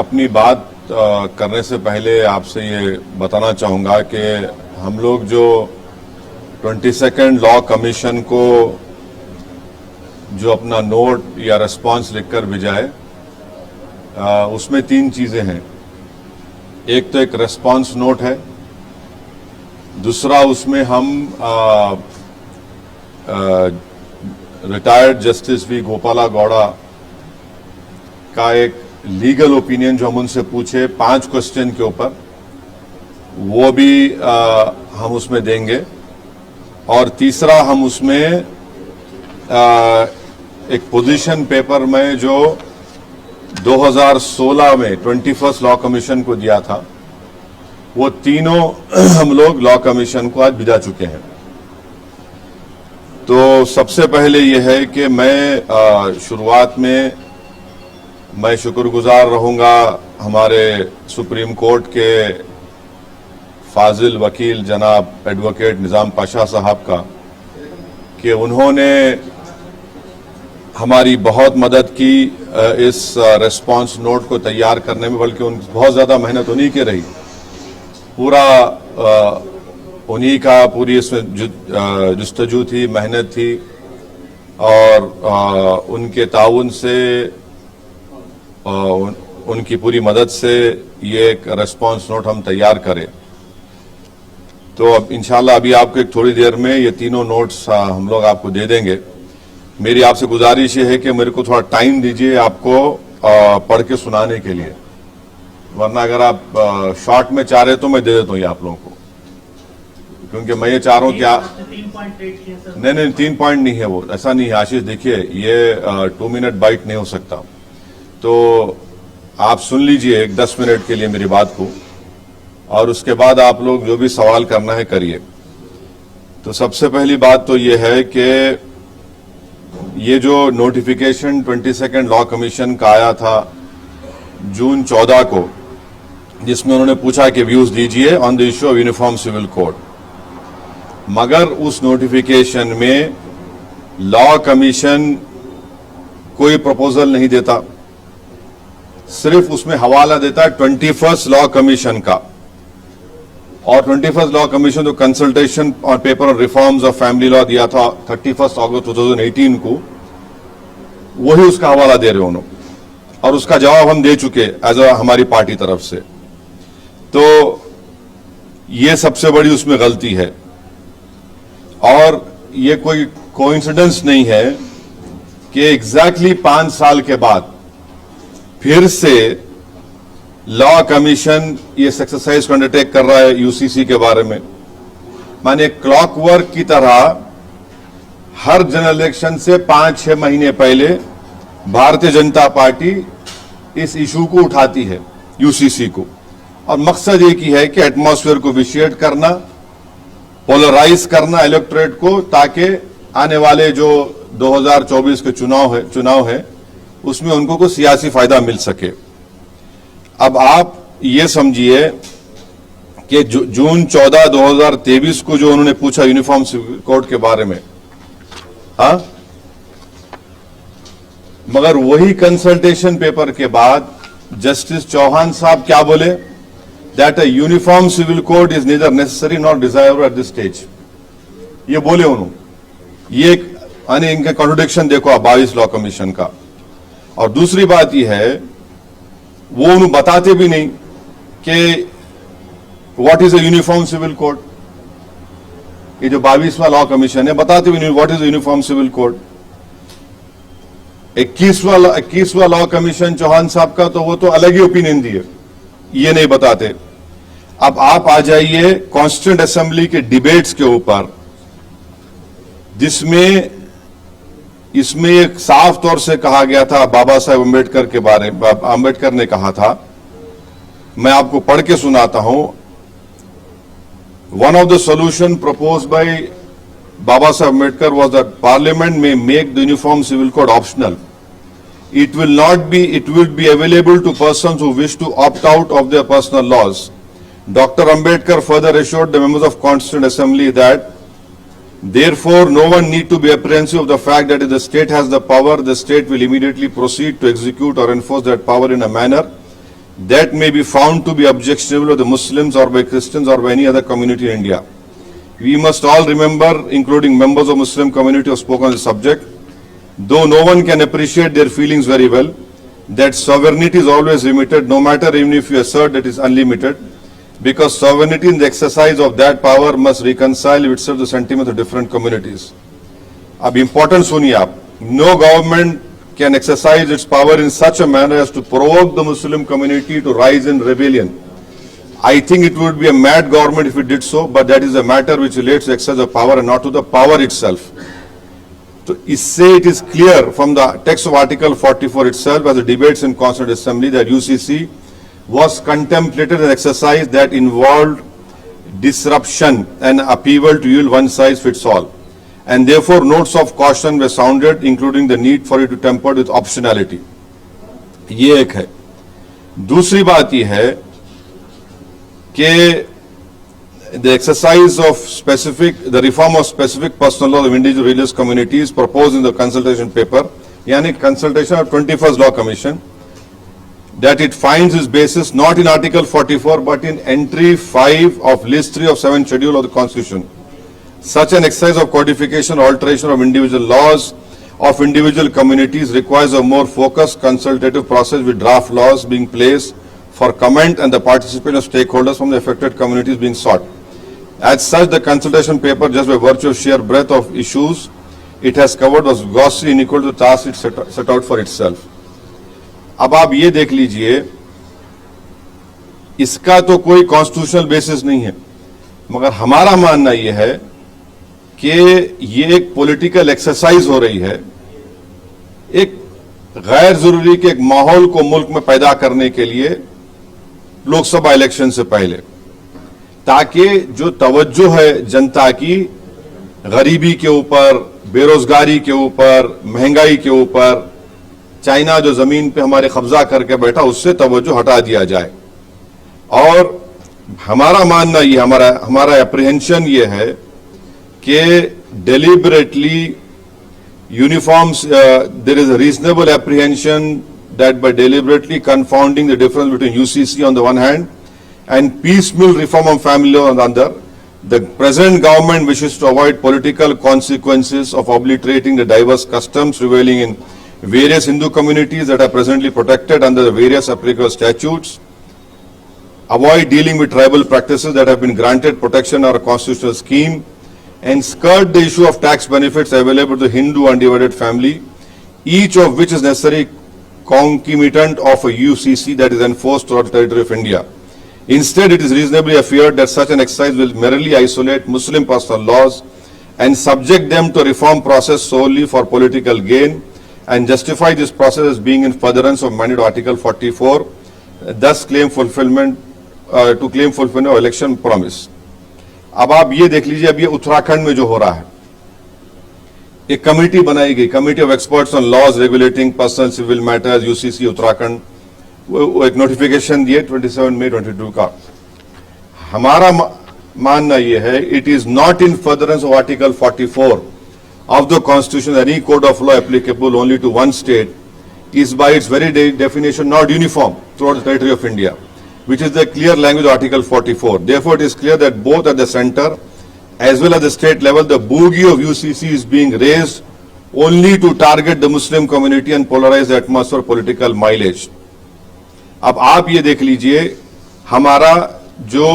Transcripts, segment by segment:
अपनी बात करने से पहले आपसे ये बताना चाहूँगा कि हम लोग जो 22nd लॉ कमीशन को जो अपना नोट या रिस्पांस लिखकर भिजाए, उसमें 3 चीज़ें हैं। एक तो एक रिस्पांस नोट है, दूसरा उसमें हम retired justice V Gopala Gowda का एक लीगल ओपिनियन जो हम उनसे पूछे 5 क्वेश्चन के ऊपर, वो भी हम उसमें देंगे। और तीसरा हम उसमें एक पोजीशन पेपर में जो 2016 में 21st लॉ कमीशन को दिया था, वो तीनों हम लोग लॉ कमीशन को आज भिजा चुके हैं। तो सबसे पहले यह है कि मैं शुरुआत में मैं शुक्रगुजार रहूंगा हमारे सुप्रीम कोर्ट के फाजिल वकील जनाब एडवोकेट निजाम पाशा साहब का, कि उन्होंने हमारी बहुत मदद की इस रिस्पांस नोट को तैयार करने में, बल्कि बहुत ज़्यादा मेहनत उन्हीं की रही। पूरा उन्हीं का पूरी इसमें जुस्तजू थी, मेहनत थी, और उनके ताउन से उनकी पूरी मदद से ये एक रिस्पांस नोट हम तैयार करें। तो अब इंशाल्लाह अभी आपको एक थोड़ी देर में ये तीनों नोट्स हम लोग आपको दे देंगे। मेरी आपसे गुजारिश ये है कि मेरे को थोड़ा टाइम दीजिए आपको पढ़ के सुनाने के लिए, वरना अगर आप शॉर्ट में चाह रहे तो मैं दे देता हूँ ये आप लोगों को, क्योंकि मैं ये चाह रहा हूँ कि आप नहीं 3 पॉइंट नहीं है, वो ऐसा नहीं है आशीष। देखिए ये 2 मिनट बाइट नहीं हो सकता, तो आप सुन लीजिए एक 10 मिनट के लिए मेरी बात को, और उसके बाद आप लोग जो भी सवाल करना है करिए। तो सबसे पहली बात तो ये है कि ये जो नोटिफिकेशन 22nd लॉ कमीशन का आया था जून 14 को, जिसमें उन्होंने पूछा कि व्यूज दीजिए on the issue of uniform civil code, मगर उस नोटिफिकेशन में लॉ कमीशन कोई प्रपोजल नहीं देता, सिर्फ उसमें हवाला देता है 21st लॉ कमीशन का। और 21st लॉ कमीशन जो कंसल्टेशन और paper on reforms of family law दिया था 31 अगस्त 2018 को, वही उसका हवाला दे रहे उन्होंने, और उसका जवाब हम दे चुके एज हमारी पार्टी तरफ से। तो ये सबसे बड़ी उसमें गलती है, और ये कोई कोइंसिडेंस नहीं है कि एग्जैक्टली 5 साल के बाद फिर से लॉ कमीशन ये एक्सरसाइज को अंडरटेक कर रहा है यूसीसी के बारे में। माने क्लॉकवर्क की तरह हर जनरल इलेक्शन से 5-6 महीने पहले भारतीय जनता पार्टी इस इशू को उठाती है यूसीसी को, और मकसद एक ही है कि एटमॉस्फेयर को विशिएट करना, पोलराइज करना इलेक्टोरेट को, ताकि आने वाले जो 2024 के चुनाव है उसमें उनको कोई सियासी फायदा मिल सके। अब आप ये समझिए कि जून 14, 2023 को जो उन्होंने पूछा यूनिफॉर्म सिविल कोड के बारे में, हाँ, मगर वही कंसल्टेशन पेपर के बाद जस्टिस चौहान साहब क्या बोले, that a uniform civil code is neither necessary not desirable at this stage. ये बोले उन्होंने। ये इनका कॉन्ट्रोडिक्शन देखो आप 22 लॉ कमीशन का। और दूसरी बात यह है, वो उन्होंने बताते भी नहीं कि what is a uniform civil code. ये जो 22वां लॉ कमीशन है, बताते भी नहीं what is a uniform civil code. 21वां लॉ कमीशन चौहान साहब का, तो वो तो अलग ही ओपिनियन दिए, ये नहीं बताते। अब आप आ जाइए कॉन्स्टिट्यूएंट असेंबली के डिबेट्स के ऊपर, जिसमें इसमें एक साफ तौर से कहा गया था बाबा साहेब अम्बेडकर के बारे में, अम्बेडकर ने कहा था, मैं आपको पढ़ के सुनाता हूं। One of the solution proposed by Baba Saheb Ambedkar was that parliament में make the uniform civil code optional. It will be available to persons who wish to opt out of their personal laws. Dr. Ambedkar further assured the members of Constituent Assembly that therefore no one need to be apprehensive of the fact that if the state has the power, the state will immediately proceed to execute or enforce that power in a manner that may be found to be objectionable by the Muslims or by Christians or by any other community in India. We must all remember, including members of Muslim community who have spoken on the subject, though no one can appreciate their feelings very well, that sovereignty is always limited, no matter even if you assert that it is unlimited, because sovereignty in the exercise of that power must reconcile itself to the sentiments of different communities. अब important सुनिए आप, no government can exercise its power in such a manner as to provoke the Muslim community to rise in rebellion. I think it would be a mad government if it did so, but that is a matter which relates to exercise of power and not to the power itself. So, इससे it is clear from the text of Article 44 itself, as the debates in Constituent Assembly, that UCC was contemplated an exercise that involved disruption and upheaval to yield one size fits all. And therefore, notes of caution were sounded, including the need for it to temper with optionality. ये एक है. दूसरी बात ये है कि the exercise of the reform of specific personal laws of individual religious communities proposed in the consultation paper, यानी consultation of 21st Law Commission, that it finds its basis not in Article 44 but in entry 5 of list 3 of 7th schedule of the Constitution. Such an exercise of codification or alteration of individual laws of individual communities requires a more focused consultative process with draft laws being placed for comment and the participation of stakeholders from the affected communities being sought. As such, the consultation paper, just by virtue of sheer breadth of issues it has covered, was grossly unequal to the task it set out for itself. अब आप ये देख लीजिए, इसका तो कोई constitutional basis नहीं है, मगर हमारा मानना यह है कि ये एक पॉलिटिकल एक्सरसाइज हो रही है, एक गैर जरूरी के एक माहौल को मुल्क में पैदा करने के लिए लोकसभा इलेक्शन से पहले, ताकि जो तवज्जो है जनता की गरीबी के ऊपर, बेरोजगारी के ऊपर, महंगाई के ऊपर, चाइना जो जमीन पे हमारे कब्जा करके बैठा उससे तवज्जो हटा दिया जाए. और हमारा मानना ये, हमारा एप्रीहेंशन ये है कि deliberately uniforms, there is a reasonable apprehension that by deliberately confounding the difference between UCC on the one hand and piecemeal reform of family law on the other, the present government wishes to avoid political consequences of obliterating the diverse customs prevailing in various Hindu communities that are presently protected under the various applicable statutes, avoid dealing with tribal practices that have been granted protection or a constitutional scheme, and skirt the issue of tax benefits available to the Hindu undivided family, each of which is necessary concomitant of a UCC that is enforced throughout the territory of India. Instead, it is reasonably feared that such an exercise will merely isolate Muslim personal laws and subject them to a reform process solely for political gain, and justify this process as being in furtherance of mandate Article 44, thus claim fulfillment of election promise. अब आप ये देख लीजिए, अब ये उत्तराखंड में जो हो रहा है, एक कमेटी बनाई गई, committee of experts on laws regulating personal civil matters, UCC Uttarakhand, वो एक नोटिफिकेशन दिए 27 मई 22 का. हमारा मानना ये है, it is not in furtherance of article 44 of the Constitution, any code of law applicable only to one state is by its very definition not uniform throughout the territory of India, which is the clear language of Article 44. Therefore, it is clear that both at the center as well as the state level, the bogey of UCC is being raised only to target the Muslim community and polarize the atmosphere of political mileage. अब आप ये देख लीजिए, हमारा जो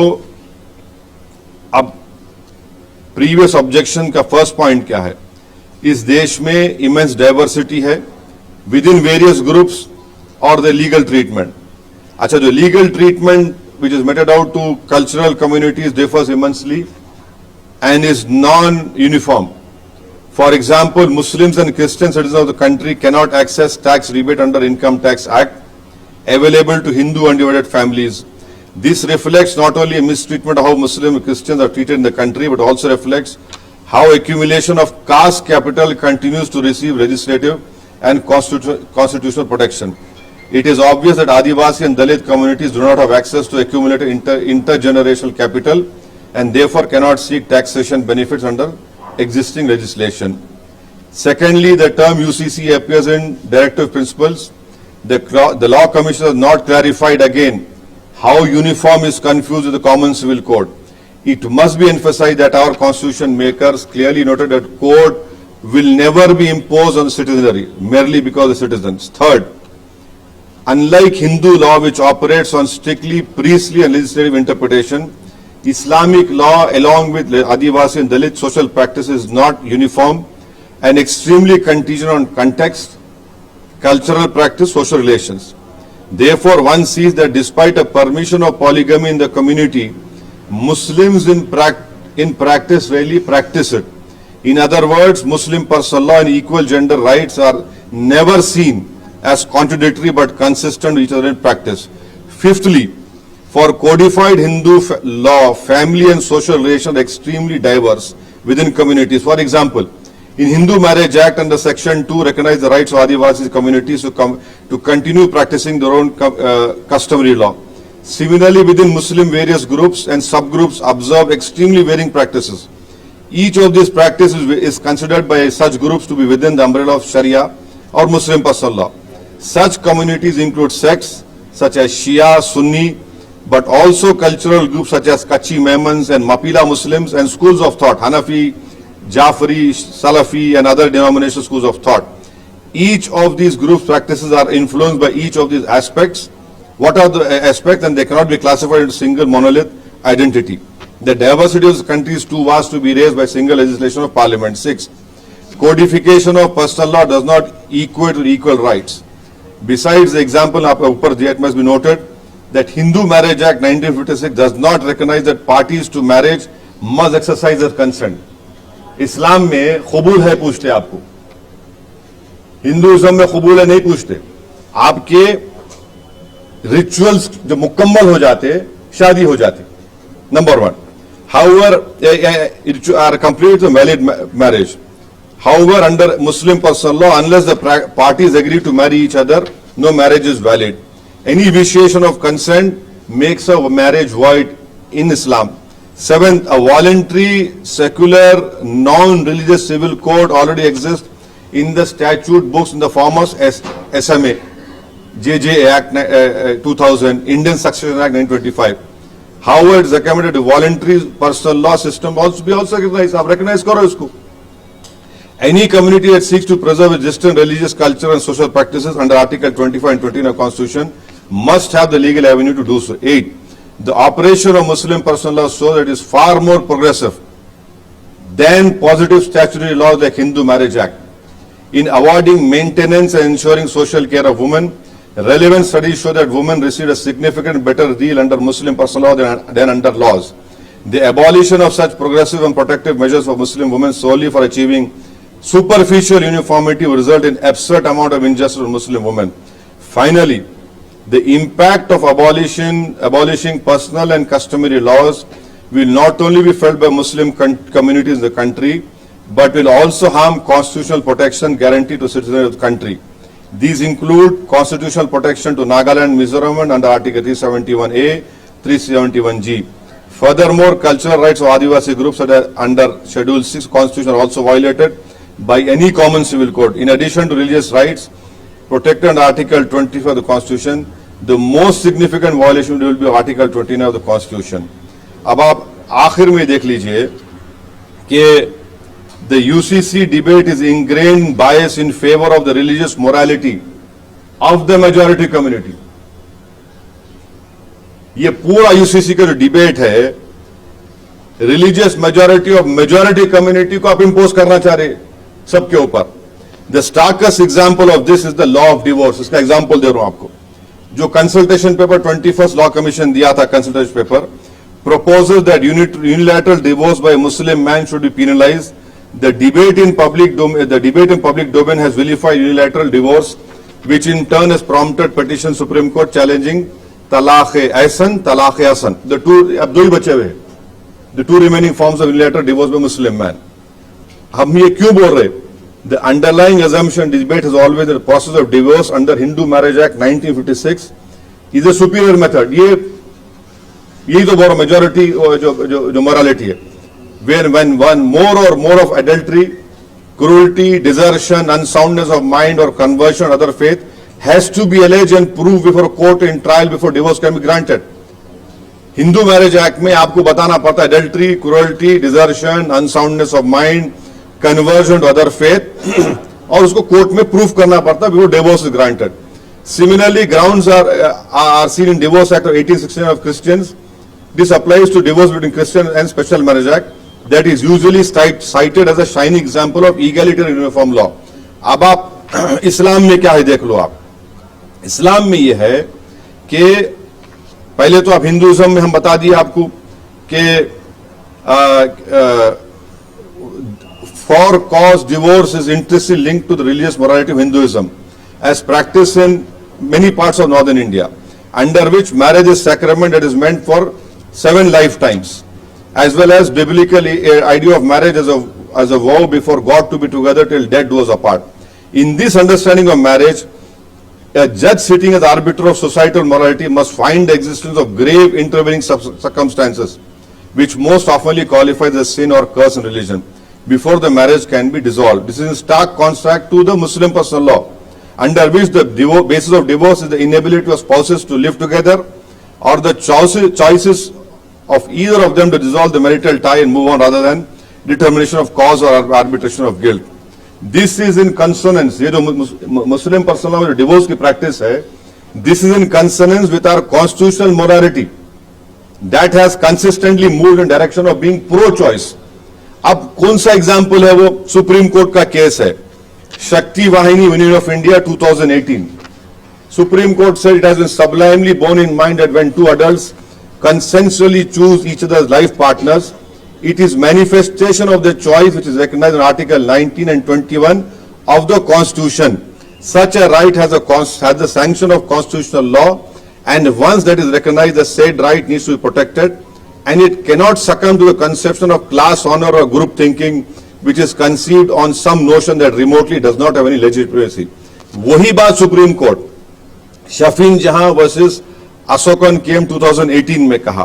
अब previous objection का first point क्या है, इस देश में इमेंस डाइवर्सिटी है विद इन वेरियस ग्रुप्स और द लीगल ट्रीटमेंट. अच्छा, जो legal treatment which is meted out to cultural communities differs immensely and is non-uniform. For example, Muslims and Christian citizens of the country cannot access tax rebate under Income Tax Act available to Hindu undivided families. This reflects not only a mistreatment of how Muslim and Christians are treated in the country, but also reflects how accumulation of caste capital continues to receive legislative and constitutional protection. It is obvious that Adivasi and Dalit communities do not have access to accumulated intergenerational capital and therefore cannot seek taxation benefits under existing legislation. Secondly, the term UCC appears in Directive Principles The law commission has not clarified again how uniform is confused with the common civil code. It must be emphasized that our constitution makers clearly noted that code will never be imposed on the citizenry merely because of citizens. Third, unlike Hindu law, which operates on strictly priestly and legislative interpretation, Islamic law, along with Adivasi and Dalit social practices, is not uniform and extremely contingent on context, cultural practice, social relations. Therefore, one sees that despite a permission of polygamy in the community, Muslims in practice rarely practice it. In other words, Muslim personal law and equal gender rights are never seen as contradictory but consistent with each other in practice. Fifthly, for codified Hindu law, family and social relations are extremely diverse within communities. For example, in Hindu Marriage Act under Section 2 recognize the rights of Adivasi communities to continue practicing their own customary law. Similarly, within Muslim various groups and subgroups observe extremely varying practices. Each of these practices is considered by such groups to be within the umbrella of Sharia or Muslim personal law. Such communities include sects such as Shia, Sunni, but also cultural groups such as Kachi Memons and Mapila Muslims, and schools of thought, Hanafi, Jafari, Salafi, and other denominational schools of thought. Each of these groups' practices are influenced by each of these aspects. What are the aspects? And they cannot be classified into single monolith identity. The diversity of the country is too vast to be raised by single legislation of parliament. 6. Codification of personal law does not equate with equal rights. Besides the example, it must be noted that Hindu Marriage Act 1956 does not recognize that parties to marriage must exercise their consent. इस्लाम में कबूल है पूछते आपको, Hinduism में कबूल है नहीं पूछते, आपके रिचुअल्स जो मुकम्मल हो जाते शादी हो जाती. Number 1. However, are complete with a valid marriage. However, under Muslim personal law, unless the parties agree to marry each other, no marriage is valid. Any vitiation of consent makes a marriage void in Islam. 7th, a voluntary, secular, non-religious civil code already exists in the statute books in the form of SMA, JJ Act 2000, Indian Succession Act 1925. However, it is recommended the voluntary personal law system also be recognized. आप recognize करो इसको. Any community that seeks to preserve its distinct religious culture and social practices under Article 25 and 29 of the Constitution must have the legal avenue to do so. 8. The operation of Muslim personal law shows that it is far more progressive than positive statutory laws like Hindu Marriage Act. In awarding maintenance and ensuring social care of women, relevant studies show that women receive a significant better deal under Muslim personal law than under laws. The abolition of such progressive and protective measures for Muslim women solely for achieving superficial uniformity will result in absurd amount of injustice for Muslim women. Finally, the impact of abolishing personal and customary laws will not only be felt by Muslim communities in the country, but will also harm constitutional protection guaranteed to citizens of the country. These include constitutional protection to Nagaland, Mizoram under Article 371A, 371G. Furthermore, cultural rights of Adivasi groups under Schedule 6 Constitution are also violated by any common civil code. In addition to religious rights protected under Article 25 of the Constitution, the most significant violation will be Article 29 of the Constitution. अब आप आखिर में देख लीजिए कि the UCC debate is ingrained bias in favor of the religious morality of the majority community. ये पूरा UCC का जो डिबेट है, religious majority of majority community को आप इंपोज करना चाह रहे सबके ऊपर. The starkest example of this is the law of divorce. इसका एग्जांपल दे रहा हूं आपको. जो consultation paper 21st law commission दिया था, consultation paper proposes that unilateral divorce by a Muslim man should be penalized. The debate in public domain has vilified unilateral divorce, which in turn has prompted petition Supreme Court challenging talaq-e-ahsan, talaq-e-hasan. The two अब दो ही बचे हुए, the two remaining forms of unilateral divorce by Muslim man. हम ये क्यों बोल रहे? The underlying assumption debate has always the process of divorce under Hindu Marriage Act 1956 is a superior method. यही तो बोलो मेजॉरिटी जो मोरालिटी है. When one more or more of adultery, cruelty, desertion, unsoundness of mind or conversion, other faith has to be alleged and proved before a court in trial before divorce can be granted. Hindu marriage act में आपको बताना पड़ता है adultery, cruelty, desertion, unsoundness of mind, conversion to other faith, और उसको court में proof करना पड़ता है before divorce is granted. Similarly, grounds are seen in Divorce Act of 1869 of Christians. This applies to divorce between Christian and Special Marriage Act that is usually cited as a shining example of egalitarian and uniform law. अब आप इस्लाम में क्या है देख लो आप. इस्लाम में यह है कि पहले तो आप हिंदुइज्म में हम बता दिए आपको कि for cause divorce is intrinsically linked to the religious morality of Hinduism as practiced in many parts of northern India, under which marriage is sacrament that is meant for 7 lifetimes, as well as biblical idea of marriage as a vow before God to be together till death do us apart. In this understanding of marriage, a judge sitting as arbiter of societal morality must find the existence of grave intervening circumstances which most oftenly qualify as sin or curse in religion before the marriage can be dissolved. This is in stark contrast to the Muslim personal law, under which the basis of divorce is the inability of spouses to live together or the choices of either of them to dissolve the marital tie and move on rather than determination of cause or arbitration of guilt. This is in consonance, ये जो मुस्लिम personal law में divorce की practice है, this is in consonance with our constitutional morality that has consistently moved in direction of being pro-choice. अब कौन सा example है वो सुप्रीम कोर्ट का केस है, शक्ति वाहिनी union of India 2018. Supreme Court said it has been sublimely borne in mind that when two adults consensually choose each other's life partners, it is manifestation of their choice which is recognized in Article 19 and 21 of the Constitution. Such a right has the sanction of constitutional law, and once that is recognized, the said right needs to be protected, and it cannot succumb to the conception of class honor or group thinking, which is conceived on some notion that remotely does not have any legitimacy. वही बात supreme court Sherfane जहां versus Ashokan केम 2018 में कहा.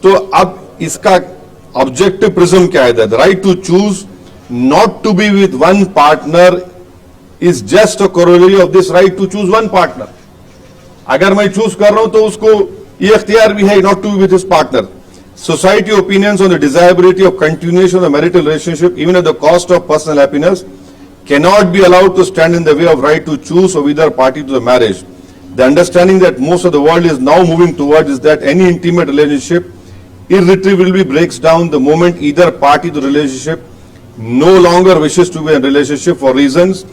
तो अब इसका objective prism क्या है? The right to choose not to be with one partner is just a corollary of this right to choose one partner. अगर मैं चूज कर रहा हूं तो उसको ये इख्तियार भी है not to be with his partner. Society opinions on the desirability of continuation of the marital relationship, even at the cost of personal happiness, cannot be allowed to stand in the way of right to choose of either party to the marriage. The understanding that most of the world is now moving towards is that any intimate relationship irretrievably breaks down the moment either party to the relationship no longer wishes to be in a relationship for reasons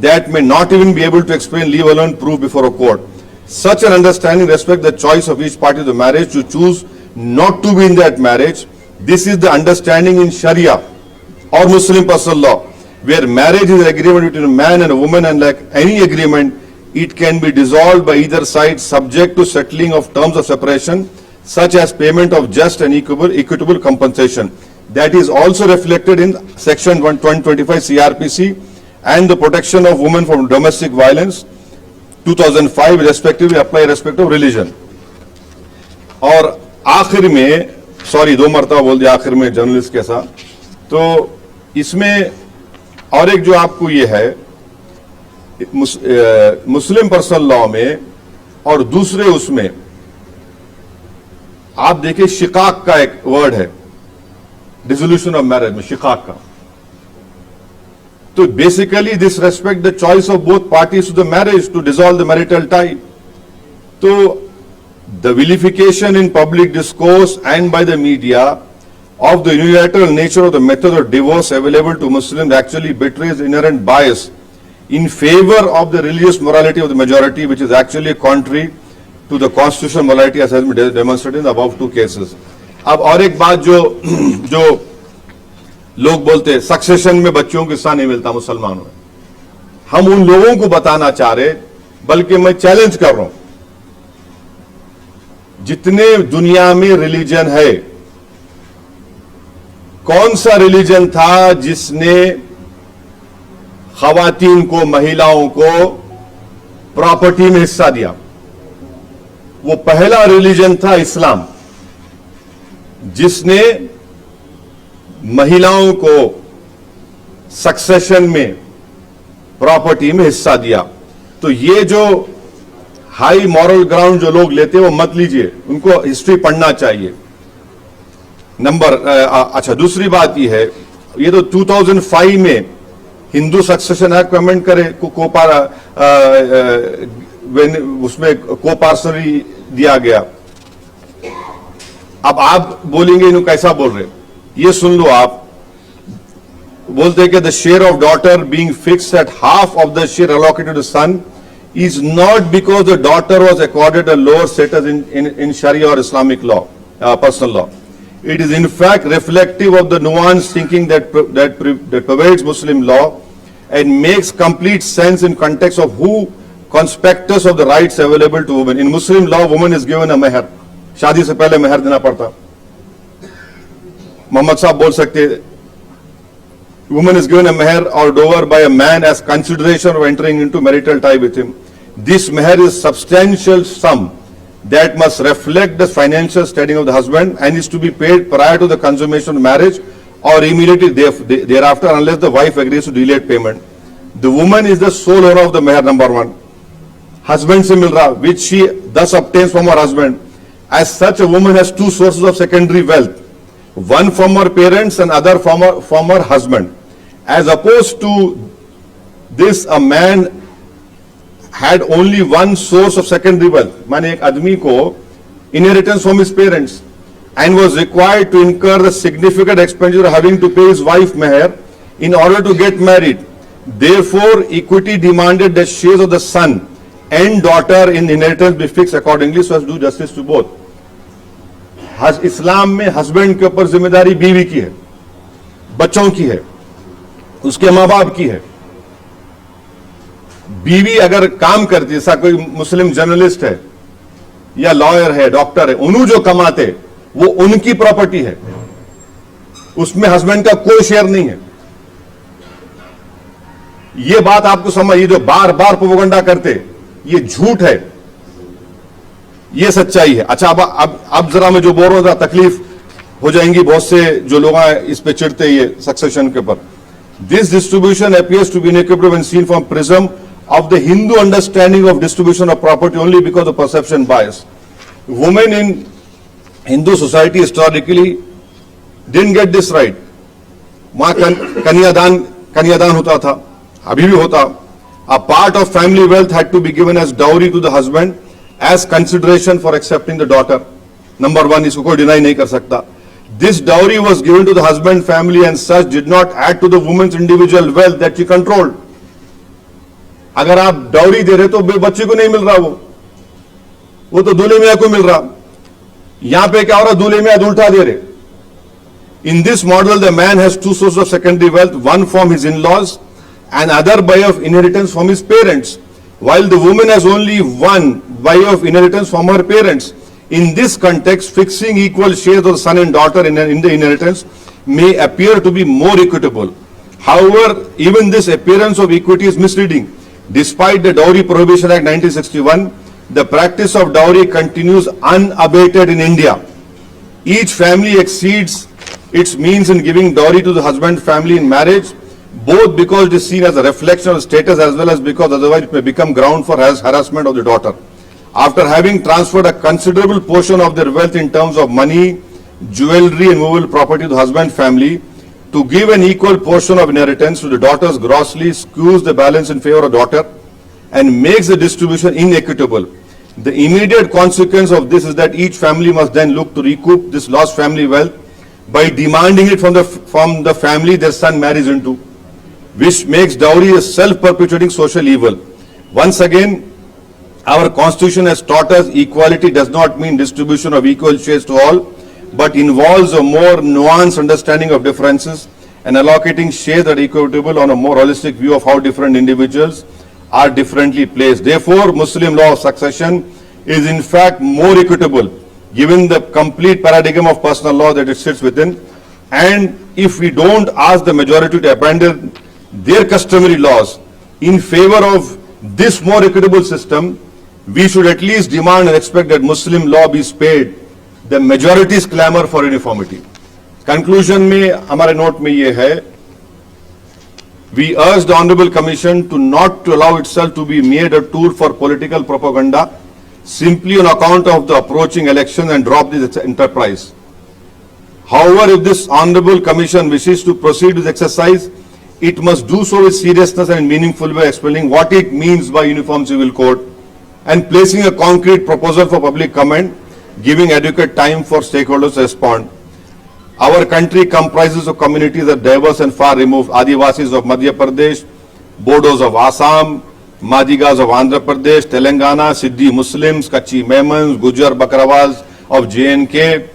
that may not even be able to explain, leave alone prove before a court. Such an understanding respects the choice of each party to the marriage to choose not to be in that marriage. This is the understanding in Sharia or Muslim personal law, where marriage is an agreement between a man and a woman, and like any agreement, it can be dissolved by either side subject to settling of terms of separation, such as payment of just and equitable compensation. That is also reflected in section 125 CRPC and the protection of women from domestic violence 2005 respectively apply respective of religion. और आखिर में, sorry 2 मरतबा बोल दिया आखिर में journalist के साथ, तो इसमें और एक जो आपको ये है मुस्लिम पर्सनल लॉ में और दूसरे उसमें आप देखिए शिकाक का एक वर्ड है डिसोल्यूशन ऑफ मैरिज में, शिकाक का. तो basically this respect the choice of both parties to the marriage to dissolve the marital tie. तो the vilification in public discourse and by the media of the unilateral nature of the method of divorce available to Muslims actually betrays inherent bias in favor of the religious morality of the majority, which is actually contrary to the constitutional morality as has been demonstrated in the above 2 cases. अब और एक बात जो लोग बोलते हैं succession में बच्चों को हिस्सा नहीं मिलता मुसलमानों में, हम उन लोगों को बताना चाह रहे, बल्कि मैं चैलेंज कर रहा हूं, जितने दुनिया में रिलीजन है, कौन सा रिलीजन था जिसने खवातीन को, महिलाओं को प्रॉपर्टी में हिस्सा दिया? वो पहला रिलीजन था इस्लाम, जिसने महिलाओं को सक्सेशन में प्रॉपर्टी में हिस्सा दिया. तो ये जो हाई मॉरल ग्राउंड जो लोग लेते हैं वो मत लीजिए, उनको हिस्ट्री पढ़ना चाहिए। अच्छा, दूसरी बात ये है, ये तो 2005 में हिंदू सक्सेशन एक्ट अमेंड करे उसमें कोपार्सनरी दिया गया। अब आप बोलेंगे इन्हों कैसा बोल रहे, ये सुन लो। आप बोलते हैं कि the share of daughter being fixed at half of the share allocated to son is not because the daughter was accorded a lower status in Sharia or Islamic law, personal law. It is in fact reflective of the nuanced thinking that pervades Muslim law and makes complete sense in context of who conspectus of the rights available to women. In Muslim law, woman is given a meher. शादी से पहले मेहर देना पड़ता। मोहम्मद साहब बोल सकते, woman is given a meher or dower by a man as consideration of entering into marital tie with him. This meher is substantial sum that must reflect the financial standing of the husband and is to be paid prior to the consummation of marriage or immediately thereafter unless the wife agrees to delayed payment. The woman is the sole owner of the meher, number one. Husband se mil raha, which she thus obtains from her husband. As such, a woman has two sources of secondary wealth, one from her parents and other from her husband. As opposed to this, a man had only one source of secondary wealth. माने एक आदमी को inheritance from his parents and was required to incur the significant expenditure having to pay his wife meher in order to get married. Therefore, equity demanded that shares of the son and daughter in inheritance be fixed accordingly so as to do justice to both. इस्लाम में husband के ऊपर जिम्मेदारी बीवी की है, बच्चों की है, उसके माँ बाप की है। बीवी अगर काम करती, जैसा कोई मुस्लिम जर्नलिस्ट है या लॉयर है, डॉक्टर है, उन्होंने जो कमाते वो उनकी प्रॉपर्टी है, उसमें हस्बैंड का कोई शेयर नहीं है। ये बात आपको समझ, ये जो बार बार प्रोपेगेंडा करते ये झूठ है, ये सच्चाई है। अच्छा, अब जरा मैं जो बोल रहा था, तकलीफ हो जाएंगी बहुत से जो लोग इस पे चिढ़ते ये सक्सेशन के ऊपर। This distribution appears to be inequitable when seen from prism of the Hindu understanding of distribution of property only because of perception bias. Women in Hindu society historically didn't get this right. वहां कन्यादान होता था, अभी भी होता। A part of family wealth had to be given as dowry to the husband as consideration for accepting the daughter. Number one, इसको कोई deny नहीं कर सकता। This dowry was given to the husband family and such did not add to the woman's individual wealth that she controlled. अगर आप dowry दे रहे तो बच्चे को नहीं मिल रहा, वो तो दूल्हे मियां को मिल रहा। यहां पे क्या हो रहा, दूल्हे मियां उल्टा दे रहे। In this model, the man has two sources of secondary wealth, one from his in-laws and other by of inheritance from his parents, while the woman has only one by of inheritance from her parents. In this context, fixing equal shares of the son and daughter in the inheritance may appear to be more equitable. However, even this appearance of equity is misleading. Despite the Dowry Prohibition Act 1961, the practice of dowry continues unabated in India. Each family exceeds its means in giving dowry to the husband family in marriage, both because it is seen as a reflection of status as well as because otherwise it may become ground for harassment of the daughter. After having transferred a considerable portion of their wealth in terms of money, jewelry and movable property to the husband family, to give an equal portion of inheritance to the daughters grossly skews the balance in favor of daughter and makes the distribution inequitable. The immediate consequence of this is that each family must then look to recoup this lost family wealth by demanding it from the family their son marries into, which makes dowry a self-perpetuating social evil. Once again, our constitution has taught us equality does not mean distribution of equal shares to all, but involves a more nuanced understanding of differences and allocating shares that are equitable on a more holistic view of how different individuals are differently placed. Therefore, Muslim law of succession is in fact more equitable given the complete paradigm of personal law that it sits within. And if we don't ask the majority to abandon their customary laws in favor of this more equitable system, we should at least demand and expect that Muslim law be spared the majority's clamor for uniformity. Conclusion में हमारे note में ये है, We urge the Honorable Commission to not to allow itself to be made a tool for political propaganda simply on account of the approaching election and drop this enterprise. However, if this Honorable Commission wishes to proceed with exercise, it must do so with seriousness and meaningful way, explaining what it means by Uniform Civil Code and placing a concrete proposal for public comment, giving adequate time for stakeholders to respond. Our country comprises of communities that are diverse and far removed. Adivasis of Madhya Pradesh, Bodos of Assam, Madigas of Andhra Pradesh, Telangana, Siddhi Muslims, Kachi Memons, Gujar Bakrawals of J&K.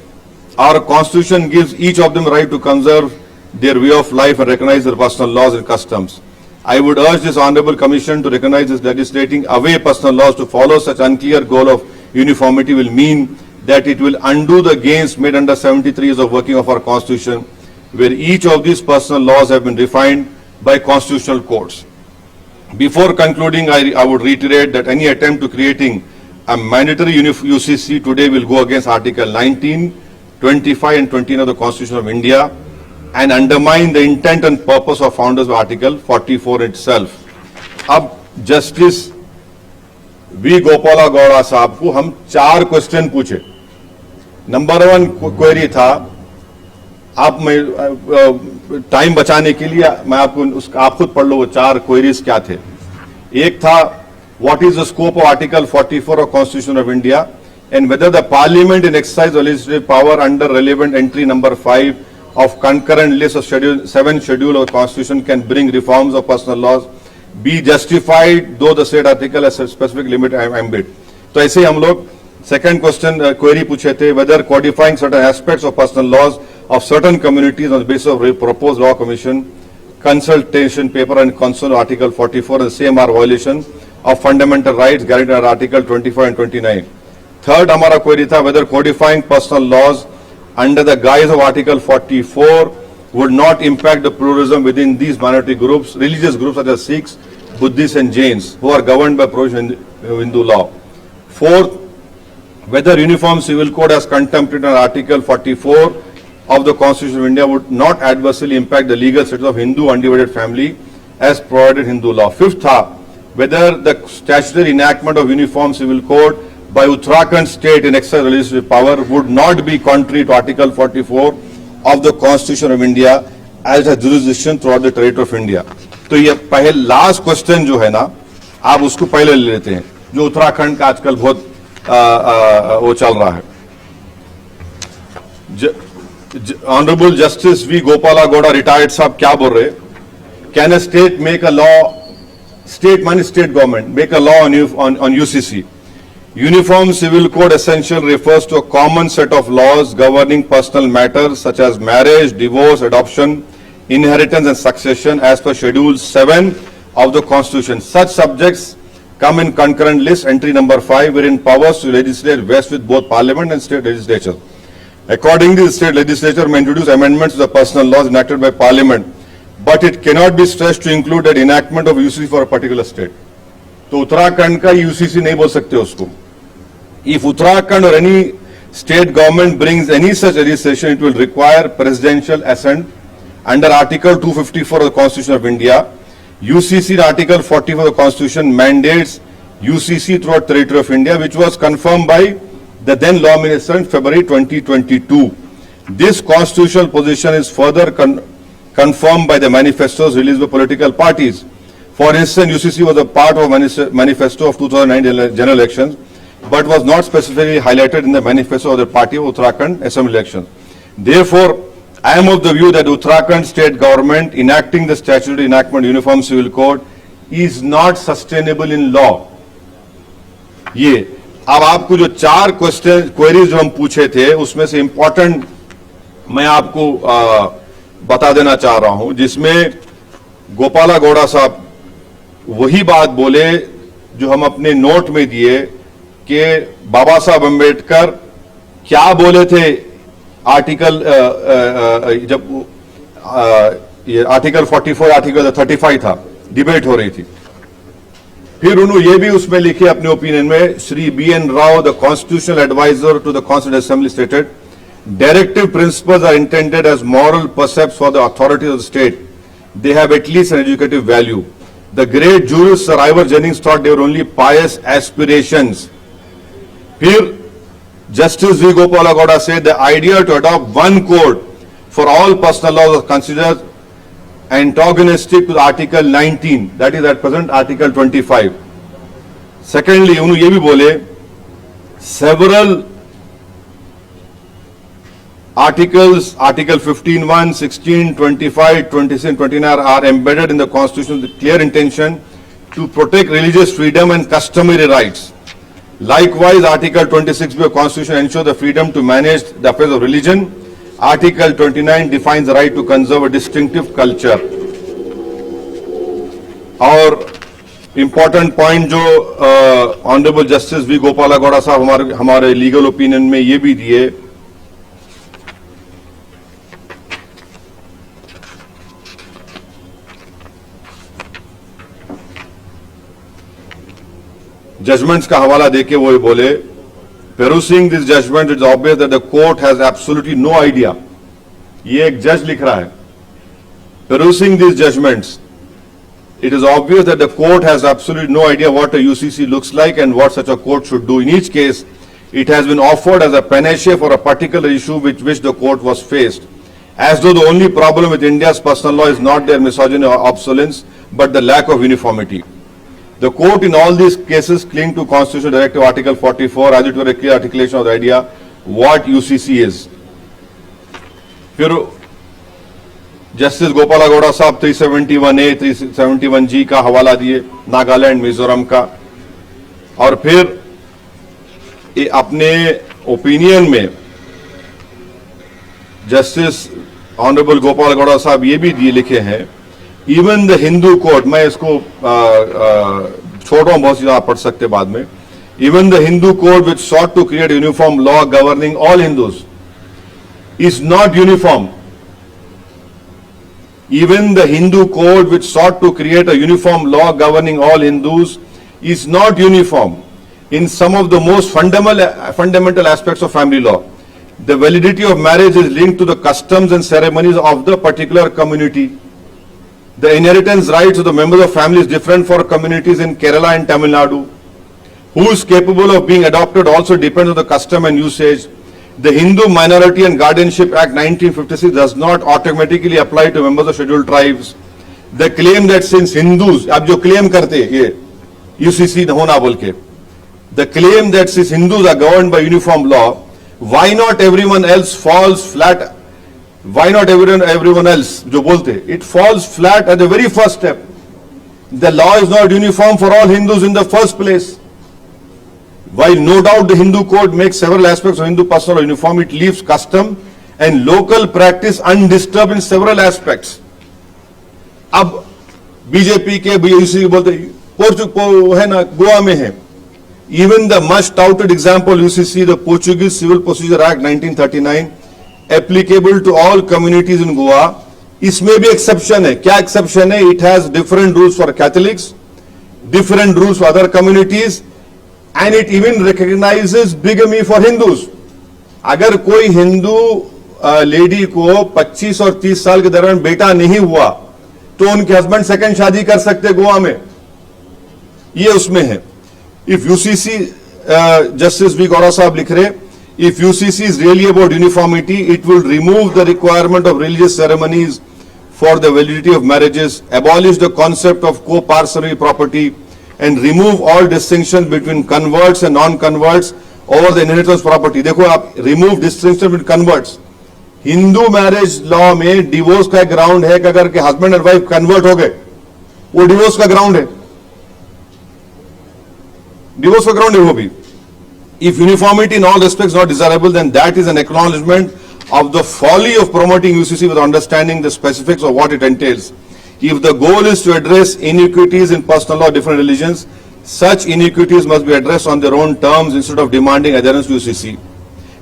Our constitution gives each of them right to conserve their way of life and recognize their personal laws and customs. I would urge this Honorable Commission to recognize this legislating away personal laws. To follow such unclear goal of uniformity will mean that it will undo the gains made under 73 years of working of our Constitution, where each of these personal laws have been refined by constitutional courts. Before concluding, I would reiterate that any attempt to creating a mandatory UCC today will go against Article 19, 25 and 29 of the Constitution of India and undermine the intent and purpose of founders of Article 44 itself. अब Justice V. Gopala Gowda साहब को हम 4 question पूछे. Number 1 query था, आप time बचाने के लिए मैं आपको आप खुद पढ़ लो वो 4 क्वेरीज क्या थे. एक था, what is the scope of article 44 of constitution of India and whether the parliament in exercise legislative power under relevant entry number 5 of concurrent list of seven schedule of the Constitution can bring reforms of personal laws be justified though the said article has a specific limit ambit. तो ऐसे हम लोग second question query पूछे थे, whether codifying certain aspects of personal laws of certain communities on the basis of proposed law commission consultation paper and concern article 44 the same are violation of fundamental rights guaranteed under article 25 and 29. Third हमारा query था, whether codifying personal laws under the guise of Article 44 would not impact the pluralism within these minority groups, religious groups such as Sikhs, Buddhists and Jains, who are governed by provision in Hindu law. Fourth, whether Uniform Civil Code as contemplated under Article 44 of the Constitution of India would not adversely impact the legal status of Hindu undivided family as provided in Hindu law. Fifth, whether the statutory enactment of Uniform Civil Code by Uttarakhand state in exercise legislative power would not be contrary to Article 44 of the Constitution of India as a jurisdiction throughout the territory of India. तो ये पहले last question जो है ना, आप उसको पहले ले लेते हैं, जो उत्तराखंड का आजकल बहुत वो चल रहा है. Honourable justice V Gopala Gowda retired साहब क्या बोल रहे, can a state make a law, state मानी state government make a law on UCC. Uniform Civil Code essential refers to a common set of laws governing personal matters such as marriage, divorce, adoption, inheritance and succession as per Schedule 7 of the Constitution. Such subjects come in concurrent list entry number 5 wherein powers to legislate vest with both Parliament and state legislature. Accordingly, the state legislature may introduce amendments to the personal laws enacted by Parliament, but it cannot be stretched to include an enactment of UCC for a particular state. तो उत्तराखंड का UCC नहीं बोल सकते उसको. If Uttarakhand or any state government brings any such legislation, it will require presidential assent under Article 254 of the Constitution of India. UCC in Article 44 of the Constitution mandates UCC throughout the territory of India, which was confirmed by the then Law Minister in February 2022. This constitutional position is further confirmed by the manifestos released by political parties. For instance, UCC was a part of manifesto of 2009 general elections, but was not specifically highlighted in the manifesto of the party of Uttarakhand Assembly elections. Therefore, I am of the view that Uttarakhand state government enacting the statutory enactment Uniform Civil Code is not sustainable in law. ये अब आपको जो 4 queries जो हम पूछे थे उसमें से इंपॉर्टेंट मैं आपको बता देना चाह रहा हूं, जिसमें गोपाला गौड़ा साहब वही बात बोले जो हम अपने नोट में दिए कि बाबा साहब अंबेडकर क्या बोले थे आर्टिकल जब ये आर्टिकल 44 आर्टिकल 35 था, डिबेट हो रही थी. फिर उन्होंने ये भी उसमें लिखे अपने ओपिनियन में, Shri BN Rao, the constitutional adviser to the constitutional assembly stated directive principles are intended as moral precepts for the authorities of the state they have at least an educative value. The great jurist Sir Ivor Jennings thought they were only pious aspirations. Here, Justice V. Gopala Gowda said the idea to adopt one code for all personal laws was considered antagonistic to Article 19, that is at present Article 25. Secondly, उन्होंने ये भी बोले, several articles, Article 15(1), 16, 25, 26, 29 are embedded in the Constitution with clear intention to protect religious freedom and customary rights. Likewise, Article 26 of the Constitution ensures the freedom to manage the affairs of religion. Article 29 defines the right to conserve a distinctive culture. और important point जो Honorable Justice V. Gopala Gowda साहब हमारे legal opinion में ये भी दिए, judgements का हवाला देके वो बोले, perusing this judgment, it's obvious that the court has absolutely no idea. ये एक जज लिख रहा है. Perusing these judgments, it is obvious that the court has absolutely no idea what a UCC looks like and what such a court should do. In each case, it has been offered as a panacea for a particular issue with which the court was faced, as though the only problem with India's personal law is not their misogyny or obsolescence, but the lack of uniformity. The court in all these cases cling to Constitutional Directive Article 44 as it were a clear articulation of the idea what UCC is. फिर justice Gopala Gowda साहब 371A, 371G का हवाला दिए नागालैंड मिजोरम का, और फिर अपने opinion में जस्टिस ऑनरेबल गोपाल गौड़ा साहब ये भी दिए लिखे हैं, इवन द हिंदू कोड, मैं इसको छोड़ रहा हूं, बहुत सी आप पढ़ सकते बाद में, even the Hindu code which sought to create uniform law governing all Hindus is not uniform. Even the Hindu code which sought to create a uniform law governing all Hindus is not uniform in some of the most fundamental aspects of family law. The validity of marriage is linked to the customs and ceremonies of the particular community. The inheritance rights of the members of family is different for communities in Kerala and Tamil Nadu. Who is capable of being adopted also depends on the custom and usage. The Hindu Minority and Guardianship Act 1956 does not automatically apply to members of scheduled tribes. The claim that since Hindus, अब जो claim करते ये UCC होना बोल के, the claim that since Hindus are governed by uniform law, why not everyone else falls flat? Why not everyone else जो बोलते, it falls flat at the very first step. The law is not uniform for all Hindus in the first place. While no doubt the Hindu code makes several aspects of Hindu personal law uniform, it leaves custom and local practice undisturbed in several aspects. अब BJP के UCC बोलते है ना, गोवा में है. Even the much touted example UCC, the Portuguese Civil Procedure Act 1939, applicable to all communities in Goa, इसमें भी exception है. क्या exception है? It has different rules for Catholics, different rules for other communities, and it even recognizes bigamy for Hindus. अगर कोई Hindu lady को 25 और 30 साल के दौरान बेटा नहीं हुआ तो उनके हस्बैंड सेकंड शादी कर सकते गोवा में, ये उसमें है. If UCC, justice V Gowda साहब लिख रहे, if UCC is really about uniformity, it will remove the requirement of religious ceremonies for the validity of marriages, abolish the concept of co-parcenary property, and remove all distinctions between converts and non-converts over the inheritance property. देखो आप, remove distinction between converts. Hindu marriage law में divorce का ground है कि अगर के husband और wife convert हो गए, वो डिवोर्स का ग्राउंड है, डिवोर्स का ग्राउंड है वो भी. If uniformity in all respects not desirable, then that is an acknowledgement of the folly of promoting UCC without understanding the specifics of what it entails. If the goal is to address inequities in personal law of different religions, such inequities must be addressed on their own terms instead of demanding adherence to UCC.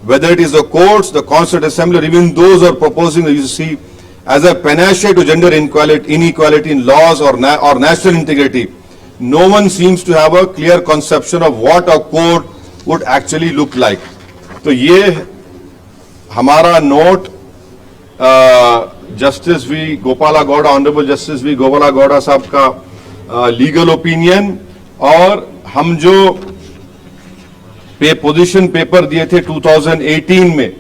Whether it is the courts, the Constituent Assembly, or even those who are proposing the UCC as a panacea to gender inequality in laws or national integrity, no one seems to have a clear conception of what a court would actually look like. तो ये हमारा note justice V Gopala Gowda, honourable justice V Gopala Gowda साहब का legal opinion, और हम जो position paper दिए थे 2018 में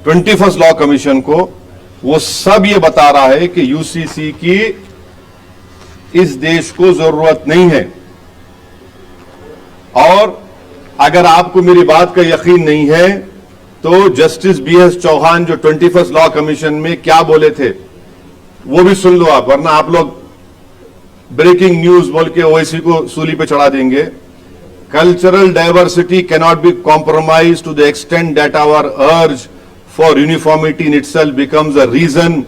21st लॉ कमीशन को, वो सब ये बता रहा है कि यूसीसी की इस देश को जरूरत नहीं है। और अगर आपको मेरी बात का यकीन नहीं है तो जस्टिस बीएस चौहान जो 21st लॉ कमीशन में क्या बोले थे वो भी सुन लो आप, वरना आप लोग ब्रेकिंग न्यूज बोल के ओवैसी को सूली पे चढ़ा देंगे। Cultural diversity cannot be compromise to the extent that our urge for uniformity in itself becomes a reason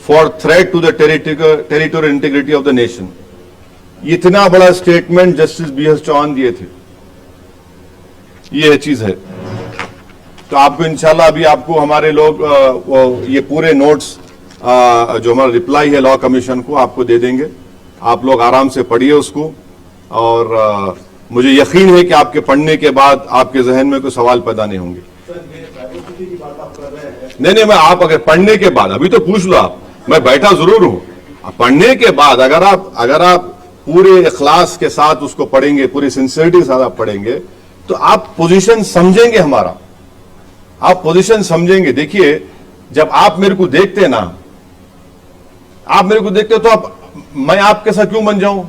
for threat to the territorial integrity of the nation. इतना बड़ा स्टेटमेंट जस्टिस बीएस चौहान दिए थे, ये चीज है। तो आपको इंशाल्लाह अभी आपको हमारे लोग ये पूरे नोट्स जो हमारा रिप्लाई है लॉ कमीशन को आपको दे देंगे, आप लोग आराम से पढ़िए उसको। और मुझे यकीन है कि आपके पढ़ने के बाद आपके जहन में कोई सवाल पैदा नहीं होंगे। नहीं, मैं आप अगर पढ़ने के बाद, अभी तो पूछ लो आप, मैं बैठा जरूर हूं। पढ़ने के बाद अगर आप पूरे इखलास के साथ उसको पढ़ेंगे, पूरी सिंसियरिटी के साथ आप पढ़ेंगे, तो आप पोजीशन समझेंगे हमारा, आप पोजीशन समझेंगे। देखिए, जब आप मेरे को देखते ना, आप मेरे को देखते तो आप, मैं आपके साथ क्यों बन जाऊं,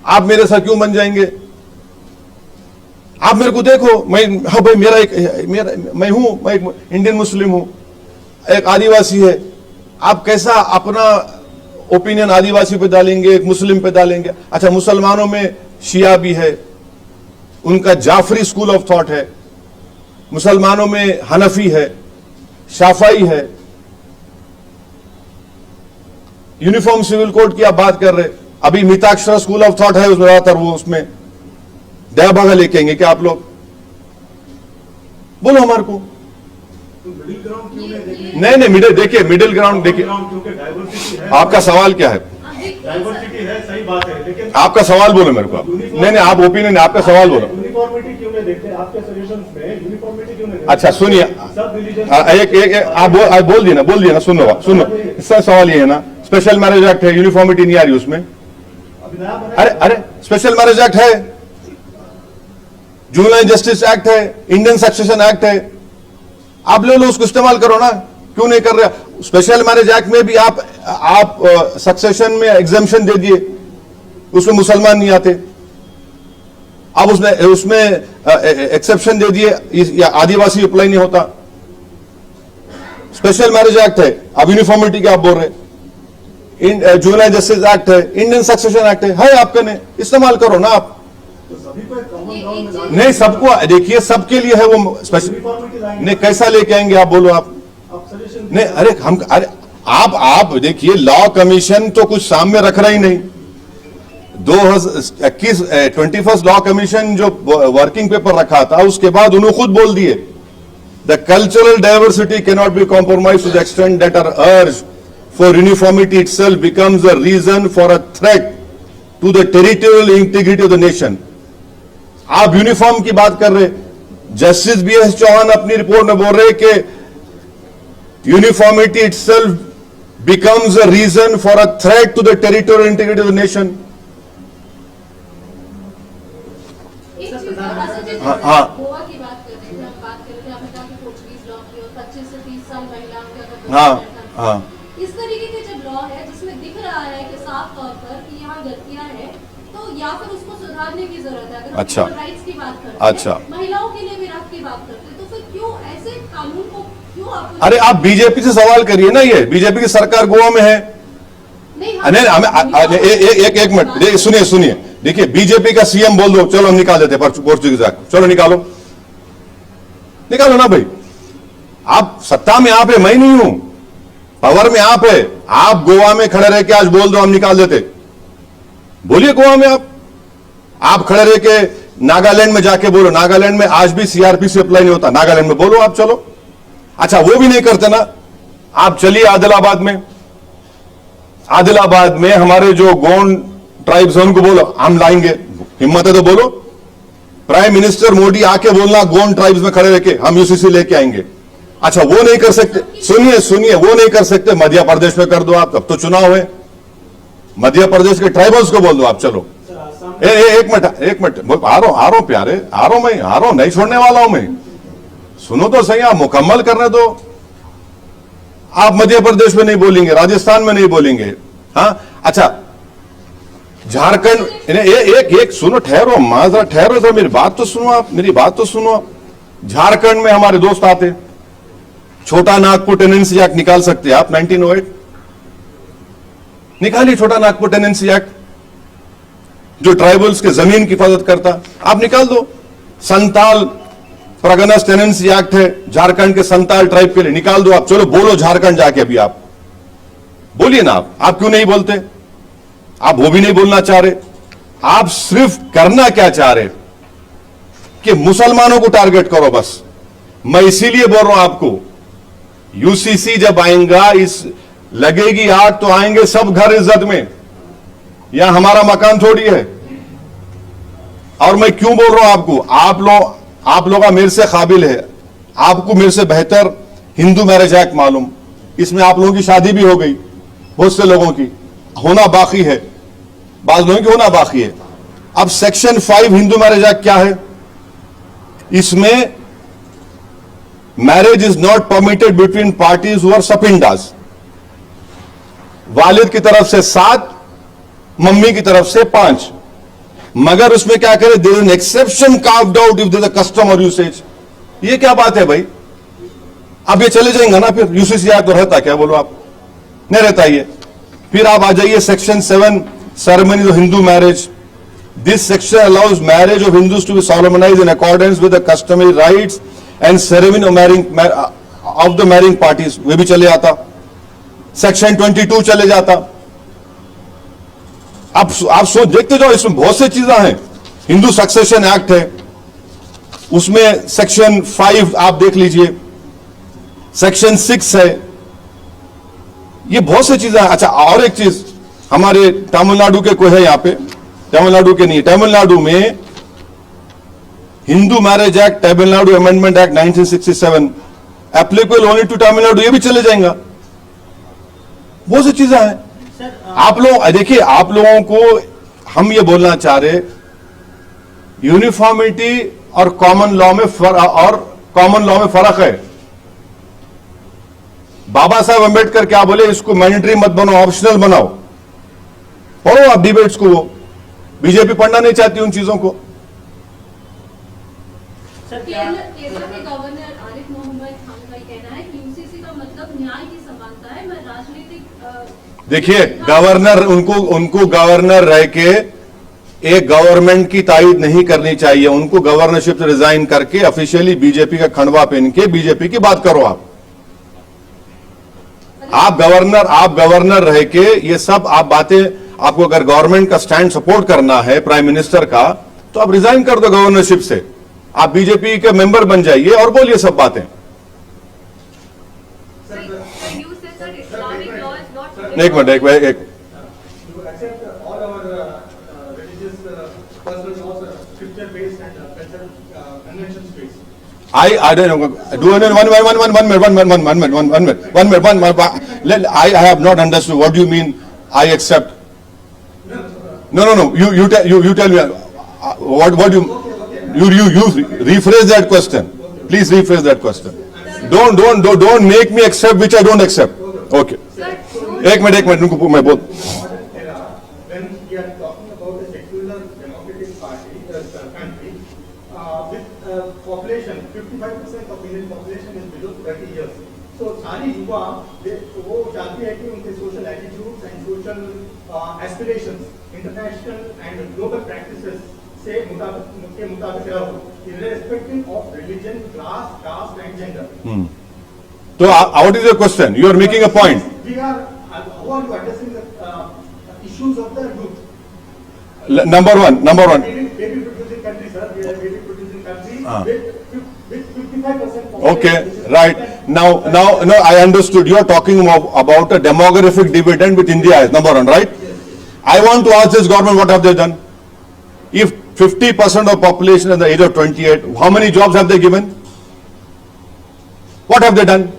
आप मेरे साथ क्यों बन जाएंगे? आप मेरे को देखो, मैं, हाँ भाई, मैं हूं, मैं एक इंडियन मुस्लिम हूं, एक आदिवासी है। आप कैसा अपना ओपिनियन आदिवासी पे डालेंगे, एक मुस्लिम पे डालेंगे? अच्छा, मुसलमानों में शिया भी है, उनका जाफरी स्कूल ऑफ थॉट है, मुसलमानों में हनफी है, शाफाई है। यूनिफॉर्म सिविल कोड की आप बात कर रहे, अभी मिताक्षरा स्कूल ऑफ थॉट है, उसमें ज्यादातर वो उसमें दया भागा लेके आएंगे क्या आप लोग? बोलो हमारे को। नहीं, मिडिल देखिए, मिडिल ग्राउंड देखिए। आपका सवाल क्या है? डाइवर्सिटी है, सही बात है, लेकिन आपका सवाल बोलो मेरे को आप। नहीं, आप ओपिनियन, आपका सवाल बोलो। यूनिफॉर्मिटी क्यों नहीं देखते आपके सजेशंस में? यूनिफॉर्मिटी क्यों नहीं? अच्छा सुनिए, सब रिलीजन एक आप बोल दिए ना, सुनो इसका सवाल ये है ना, स्पेशल मैरिज एक्ट है, यूनिफॉर्मिटी नहीं आ रही उसमें। अरे स्पेशल मैरिज एक्ट है, जुवेनाइल जस्टिस एक्ट है, इंडियन सक्सेशन एक्ट है, आप ले लो, उसको इस्तेमाल करो ना, क्यों नहीं कर रहे? स्पेशल मैरिज एक्ट में भी आप सक्सेशन में एग्जेम्पशन दे दिए, उसमें मुसलमान नहीं आते। अब उसमें एक्सेप्शन दे दिए, आदिवासी अप्लाई नहीं होता। स्पेशल मैरिज एक्ट है, अब यूनिफॉर्मिटी के आप बोल रहे, जुवेनाइल जस्टिस एक्ट है, इंडियन सक्सेशन एक्ट है आपका, नहीं इस्तेमाल करो ना आप। नहीं, सबको देखिए, सबके लिए है वो स्पेशल। नहीं, कैसा लेके आएंगे आप, बोलो आप। नहीं, अरे आप देखिए, लॉ कमीशन तो कुछ सामने रख रहा ही नहीं। 21st लॉ कमीशन जो वर्किंग पेपर रखा था, उसके बाद उन्होंने खुद बोल दिए, the cultural diversity cannot be compromise to the extent that our urge for uniformity itself becomes a reason for a threat to the territorial integrity of the nation. आप यूनिफॉर्म की बात कर रहे, जस्टिस बीएस चौहान अपनी report में बोल रहे कि uniformity itself becomes a reason for a threat to the territorial integrity of the nation. हाँ, गोवा की बात कर रहे थे, हम बात कर रहे थे, आपने कहा कि पोर्चुगीज लॉ की और 25 से 30 साल महिलाओं के अगर हाँ। इस तरीके के जब लॉ है जिसमें दिख रहा है कि साफ तौर पर कि यहाँ गलतियां हैं, तो या फिर उसको सुधारने की जरूरत है। अगर अच्छा, राइट्स की बात करते हैं, अच्छा, महिलाओं के लिए भी हक की बात करते हैं, तो फिर क्यों ऐसे कानून को क्यों आप? अरे आप बीजेपी से सवाल करिए ना, ये बीजेपी की सरकार गोवा में है। नहीं, एक मिनट सुनिए, देखिए, बीजेपी का सीएम बोल दो, चलो हम निकाल देते पोर्चुगीज एक्ट, चलो निकालो ना भाई। आप सत्ता में आप है, मैं नहीं हूं, पावर में आप है। आप गोवा में खड़े रह के आज बोल दो हम निकाल देते, बोलिए गोवा में आप खड़े रह के नागालैंड में जाके बोलो, नागालैंड में आज भी सीआरपीसी अप्लाई नहीं होता, नागालैंड में बोलो आप, चलो। अच्छा, वो भी नहीं करते ना, आप चलिए आदिलाबाद में हमारे जो गोंड ट्राइब्स हैं उनको बोलो हम लाएंगे, हिम्मत है तो बोलो। प्राइम मिनिस्टर मोदी आके बोलना गोंड ट्राइब्स में खड़े रह के हम यूसीसी लेके आएंगे। अच्छा वो नहीं कर सकते, सुनिए सुनिए, वो नहीं कर सकते, मध्य प्रदेश में कर दो आप, तब तो चुनाव है। मध्य प्रदेश के ट्राइबल्स को बोल दो आप, चलो एक मिनट आ रहा हूं प्यारे, आ रहा हूं, नहीं छोड़ने वाला हूं मैं, सुनो तो सही, आप मुकम्मल करने दो। आप मध्य प्रदेश में नहीं बोलेंगे, राजस्थान में नहीं बोलेंगे, हाँ अच्छा झारखंड, एक सुनो, ठहरो माजरा, ठहरो सर, मेरी बात तो सुनो आप, मेरी बात तो सुनो आप। झारखंड में हमारे दोस्त आते, छोटा नागपुर टेनेंसी एक्ट निकाल सकते हैं आप, 1908 निकालिए, छोटा नागपुर टेनेंसी एक्ट जो ट्राइबल्स के जमीन की हिफाजत करता, आप निकाल दो। संताल प्रगनस टेनेंसी एक्ट है झारखंड के संताल ट्राइब के लिए, निकाल दो आप, चलो बोलो झारखंड जाके, अभी आप बोलिए ना, आप क्यों नहीं बोलते? आप वो भी नहीं बोलना चाह रहे, आप सिर्फ करना क्या चाह रहे कि मुसलमानों को टारगेट करो बस। मैं इसीलिए बोल रहा हूं आपको, यूसीसी जब आएगा, इस लगेगी आग तो आएंगे सब घर इज्जत में, यहां हमारा मकान थोड़ी है। और मैं क्यों बोल रहा हूं आपको, आप लोग मेरे से काबिल है, आपको मेरे से बेहतर हिंदू मैरिज एक्ट मालूम, इसमें आप लोगों की शादी भी हो गई, बहुत से लोगों की होना बाकी है, बाज लोगों की होना बाकी है। अब सेक्शन 5 हिंदू मैरिज एक्ट क्या है? इसमें marriage is not permitted between parties who are sapindas, वालिद की तरफ से 7, मम्मी की तरफ से 5, मगर उसमें क्या करे, there is an exception carved out if there is a custom or usage. ये क्या बात है भाई? अब ये चले जाएंगे ना, फिर यूसीसी एक्ट तो रहता क्या, बोलो आप, नहीं रहता ये। फिर आप आ जाइए section 7 ceremonies of Hindu marriage, this section allows marriage of Hindus to be solemnised in accordance with the customary rites and ceremony of marrying of the marrying parties, वे भी चले जाता। सेक्शन 22 चले जाता। आप सोच देखते जाओ, इसमें बहुत सी चीजें हैं। हिंदू सक्सेशन एक्ट है, उसमें सेक्शन 5 आप देख लीजिए, सेक्शन 6 है, ये बहुत सी चीजें हैं। अच्छा और एक चीज, हमारे तमिलनाडु के कोई है यहां पे, तमिलनाडु के नहीं, तमिलनाडु में Hindu marriage act, Tamil Nadu amendment act 1967 applicable only to Tamil Nadu, ये भी चले जाएगा। बहुत सी चीजें हैं। आप लोग देखिए, आप लोगों को हम ये बोलना चाह रहे, यूनिफॉर्मिटी और कॉमन लॉ में फर्क है। बाबा साहब अंबेडकर क्या बोले, इसको मैंडेटरी मत बनाओ, ऑप्शनल बनाओ। पढ़ो आप डिबेट्स को, वो बीजेपी पढ़ना नहीं चाहती उन चीजों को। केरल के गवर्नर आरिफ मोहम्मद खान का कहना है कि यूसीसी का मतलब न्याय की समानता है, मैं राजनीतिक देखिए गवर्नर, उनको गवर्नर रह के एक गवर्नमेंट की तायद नहीं करनी चाहिए, उनको गवर्नरशिप से रिजाइन करके ऑफिशियली बीजेपी का खंडवा पहन के बीजेपी की बात करो। आप गवर्नर रह के ये सब आप बातें, आपको अगर गवर्नमेंट का स्टैंड सपोर्ट करना है प्राइम मिनिस्टर का, तो आप रिजाइन कर दो गवर्नरशिप से, आप बीजेपी के मेंबर बन जाइए और बोलिए सब बातें। एक minute, I don't know. One minute. I have not understood. What do you mean? I accept. No. You tell me. What you rephrase that question. Please rephrase that question. Don't make me accept which I don't accept. Okay. एक minute रुको, मैं बोल। When we are talking about a secular democratic party, country, with population 55% of Indian population is below 30 years. So सारी युवा वो चाहती है कि उनके social attitudes and social aspirations, international and global practices से मुताबिक रहो, irrespective of religion, class, caste and gender. So what is your question? You are making a point. We are how are you addressing the issues of the youth? Number one. Baby producing country, sir. We are baby producing country with 55% population. Okay, right. Now, I understood. You are talking about a demographic dividend with India is number one, right? Yes. I want to ask this government, what have they done? If 50% of population at the age of 28, how many jobs have they given? What have they done?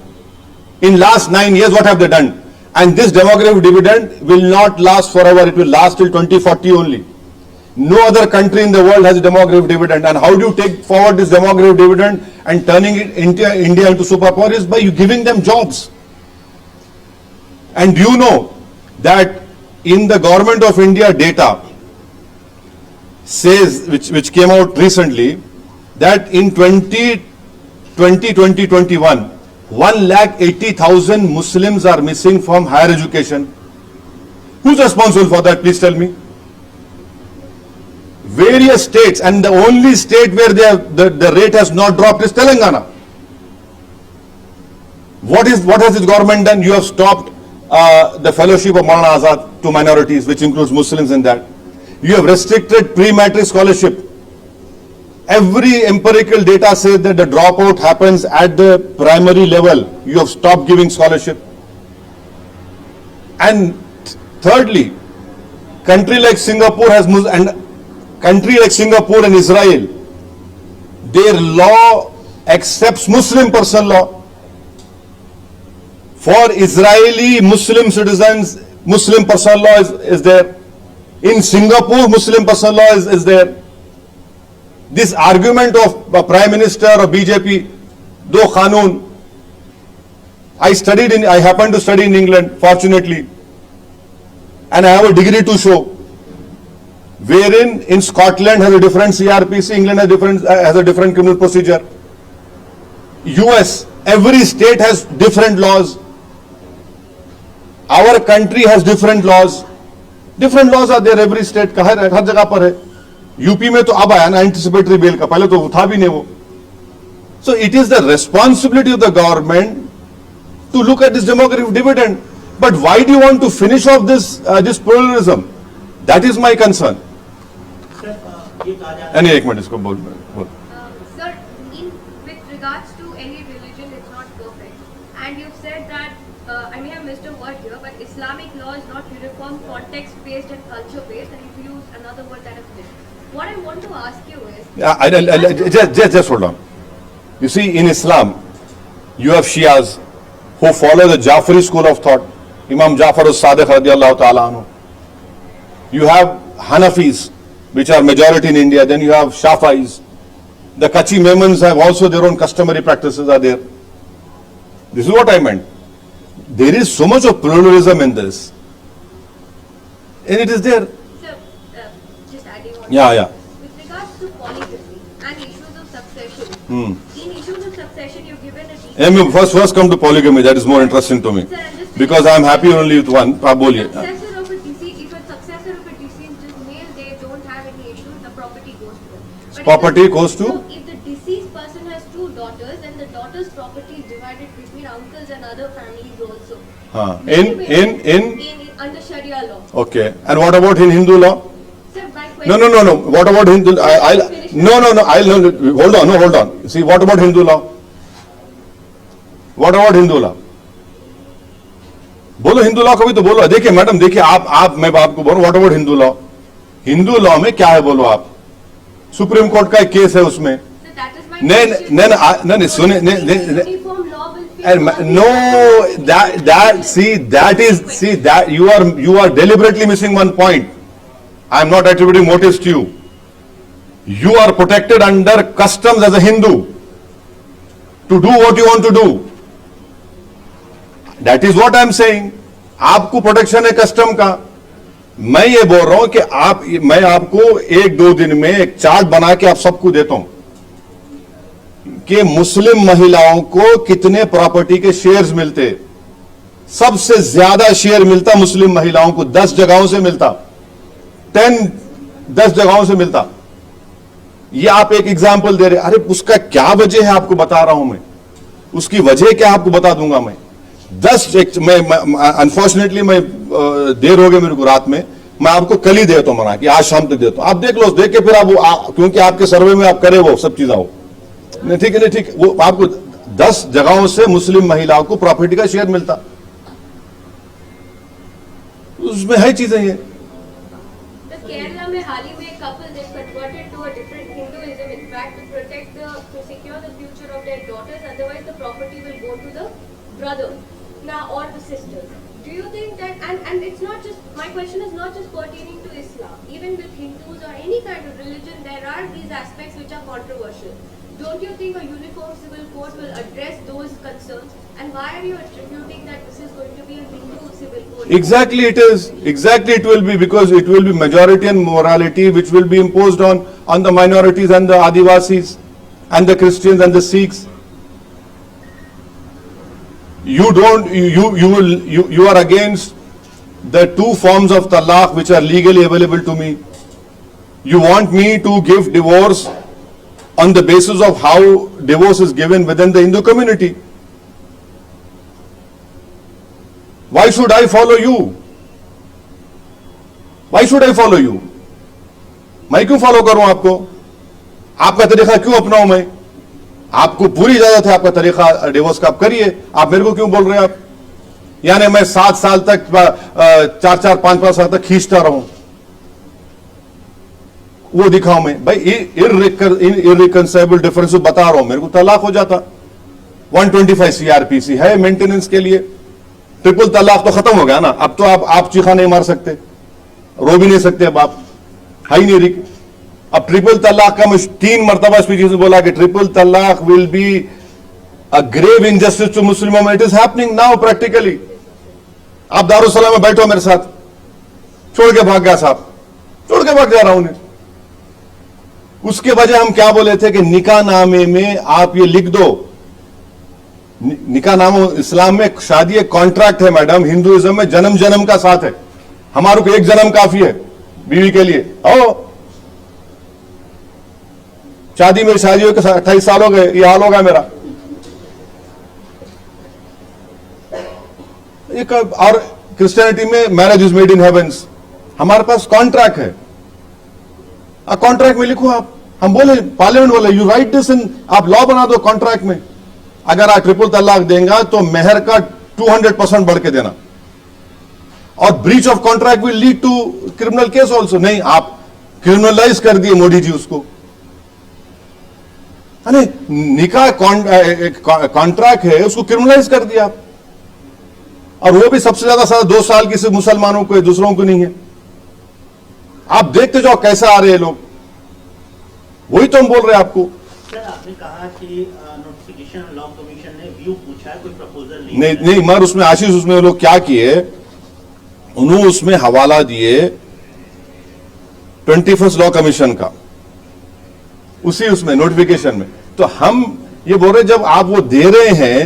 In last 9 years, what have they done? And this demographic dividend will not last forever. It will last till 2040 only. No other country in the world has a demographic dividend. And how do you take forward this demographic dividend and turning it India into superpower is by you giving them jobs. And you know that in the government of India data says, which came out recently, that in 2020-2021, 1,80,000 Muslims are missing from higher education. Who's responsible for that? Please tell me. Various states, and the only state where the rate has not dropped is Telangana. What has this government done? You have stopped the fellowship of Maulana Azad to minorities, which includes Muslims in that. You have restricted pre-matric scholarship. Every empirical data says that the dropout happens at the primary level. You have stopped giving scholarship. And thirdly, country like Singapore and Israel, their law accepts Muslim personal law. For Israeli Muslim citizens, Muslim personal law is there. In Singapore, Muslim personal law is there. This argument of a Prime Minister or BJP, do Qanun. I happened to study in England, fortunately. And I have a degree to show. Wherein in Scotland has a different CRPC, England has a different criminal procedure. US, every state has different laws. Our country has different laws. Different laws are there every state का हर जगह पर है. UP में तो अब आया ना anticipatory bell का, पहले तो था भी नहीं वो. So it is the responsibility of the government to look at this demographic dividend. But why do you want to finish off this pluralism? That is my concern. Any एक minute इसको बोल. Sir, with regards to any religion, it's not perfect. And you've said that, I may have missed a word here, but Islamic law is not uniform, context-based and culture-based, and if you use another word that is missed. What I want to ask you is... Just hold on. You see, in Islam, you have Shias who follow the Jafari school of thought. Imam Jafar as-Sadiq radiallahu ta'ala anhu. You have Hanafis, which are majority in India. Then you have Shafais. The Kachi Memons have also their own customary practices are there. This is what I meant. There is so much of pluralism in this. And it is there. Sir, just adding on. Yeah. With regards to polygamy and issues of succession, in issues of succession, you've given a detail. First come to polygamy. That is more interesting to me. Sir, I'm just Because I am happy only with one. आप बोलिए. If a successor of a deceased is male, they don't have any issue, the property goes to them. But Property goes to? So if the deceased person has 2 daughters, then the daughter's property is divided between uncles and other families also. Under Sharia law. Okay. And what about in Hindu law? Sir, my No. question... What about Hindu? Hold on. See, what about Hindu law? What about Hindu law? बोलो Hindu law कभी तो बोलो. देखिए madam, देखिए आप मैं आपको बोलूं, what about Hindu law? Hindu law में क्या है बोलो आप? सुप्रीम कोर्ट का एक केस है उसमें. Sir, that is my question. नहीं सुने. Uniform law will fit No, that you are deliberately missing one point. I am not attributing motives to you. You are protected under customs as a Hindu to do what you want to do. That is what I am saying. आपको protection है custom का. मैं ये बोल रहा हूं कि मैं आपको 1-2 दिन में एक चार्ट बना के आप सबको देता हूं कि मुस्लिम महिलाओं को कितने प्रॉपर्टी के शेयर्स मिलते. सबसे ज्यादा शेयर मिलता मुस्लिम महिलाओं को. 10 जगहों से मिलता. 10 जगहों से मिलता. ये आप एक एग्जाम्पल दे रहे. अरे उसका क्या वजह है आपको बता रहा हूं मैं. उसकी वजह क्या आपको बता दूंगा मैं. 10 अनफॉर्चुनेटली मैं देर हो गई मेरे को रात में. मैं आपको कल ही देता हूं बना कि आज शाम तक देता हूं. आप देख लो, देख के फिर आप क्योंकि आपके सर्वे में आप करे वो सब चीज आओ. नहीं ठीक है, नहीं ठीक. वो आपको 10 जगहों से मुस्लिम महिलाओं को प्रॉपर्टी का शेयर मिलता. उसमें है चीजें ये. Kerala में हाल ही में couple they converted to a different Hinduism, in fact, to protect the to secure the future of their daughters, otherwise the property will go to the brothers now or the sisters. Do you think that, and it's not just, my question is not just pertaining to Islam, even with Hindus or any kind of religion, there are these aspects which are controversial. Don't you think a uniform civil code will address those concerns? And why are you attributing that this is going to be a Hindu civil code? Exactly it is. Exactly it will be, because it will be majority and morality which will be imposed on the minorities and the Adivasis and the Christians and the Sikhs. You are against the two forms of talaq which are legally available to me. You want me to give divorce on the basis of how divorce is given within the Hindu community. Why should I follow you? Why should I follow you? मैं क्यों follow करूं आपको? आपका तरीका क्यों अपनाऊं मैं? आपको पूरी इजाजत है आपका तरीका डिवोर्स का, आप करिए। आप मेरे को क्यों बोल रहे हैं आप? यानी मैं 7 साल तक 4-4, 5-5 साल तक खींचता रहूं, वो दिखाऊं मैं? भाई इररिकंसिलेबल डिफरेंस बता रहा हूं, मेरे को तलाक हो जाता। 125 CRPC है मेंटेनेंस के लिए। ट्रिपल तलाक तो खत्म हो गया ना, अब तो आप चीखा नहीं मार सकते, रो भी नहीं सकते, अब आप है ही नहीं। अब ट्रिपल तलाक का मैं 3 मरतबा स्पीचेस में बोला कि triple talaq will be a grave injustice to Muslim women. It is happening now practically. आप दारुसलाम में बैठो मेरे साथ, छोड़ के भाग गया साहब, छोड़ के भाग जा रहा हूं उन्हें। उसके वजह हम क्या बोले थे कि निकाह नामे में आप ये लिख दो, निकाह नामा इस्लाम में शादी एक कॉन्ट्रैक्ट है मैडम, हिंदुइज्म में जन्म जन्म का साथ है। हमारे को एक जन्म काफी है बीवी के लिए। आओ, शादी मेरी शादी हो के 28 साल हो गए, ये हाल होगा मेरा। एक और क्रिश्चियनिटी में marriage is made in heavens, हमारे पास कॉन्ट्रैक्ट है। कॉन्ट्रैक्ट में लिखो आप, हम बोले पार्लियामेंट बोले यू राइट दिस इन, आप लॉ बना दो कॉन्ट्रैक्ट में। अगर आप ट्रिपल तलाक देंगे तो मेहर का 200% बढ़ के देना, और breach of contract will lead to criminal case also. नहीं, आप क्रिमिनलाइज कर दिए मोदी जी उसको। अरे निकाह कॉन्ट्रैक्ट है, उसको क्रिमिनलाइज कर दिया आप, और वो भी सबसे ज्यादा सजा 2 साल की सिर्फ मुसलमानों को है, दूसरों को नहीं है। आप देखते जाओ कैसे आ रहे हैं लोग, वही तो हम बोल रहे हैं आपको। सर, आपने कहा कि नोटिफिकेशन लॉ कमीशन ने व्यू पूछा है, कोई प्रपोजल नहीं मगर उसमें आशीष, उसमें वो लोग क्या किए, उन्होंने उसमें हवाला दिए 21st लॉ कमीशन का, उसी उसमें नोटिफिकेशन में। तो हम ये बोल रहे जब आप वो दे रहे हैं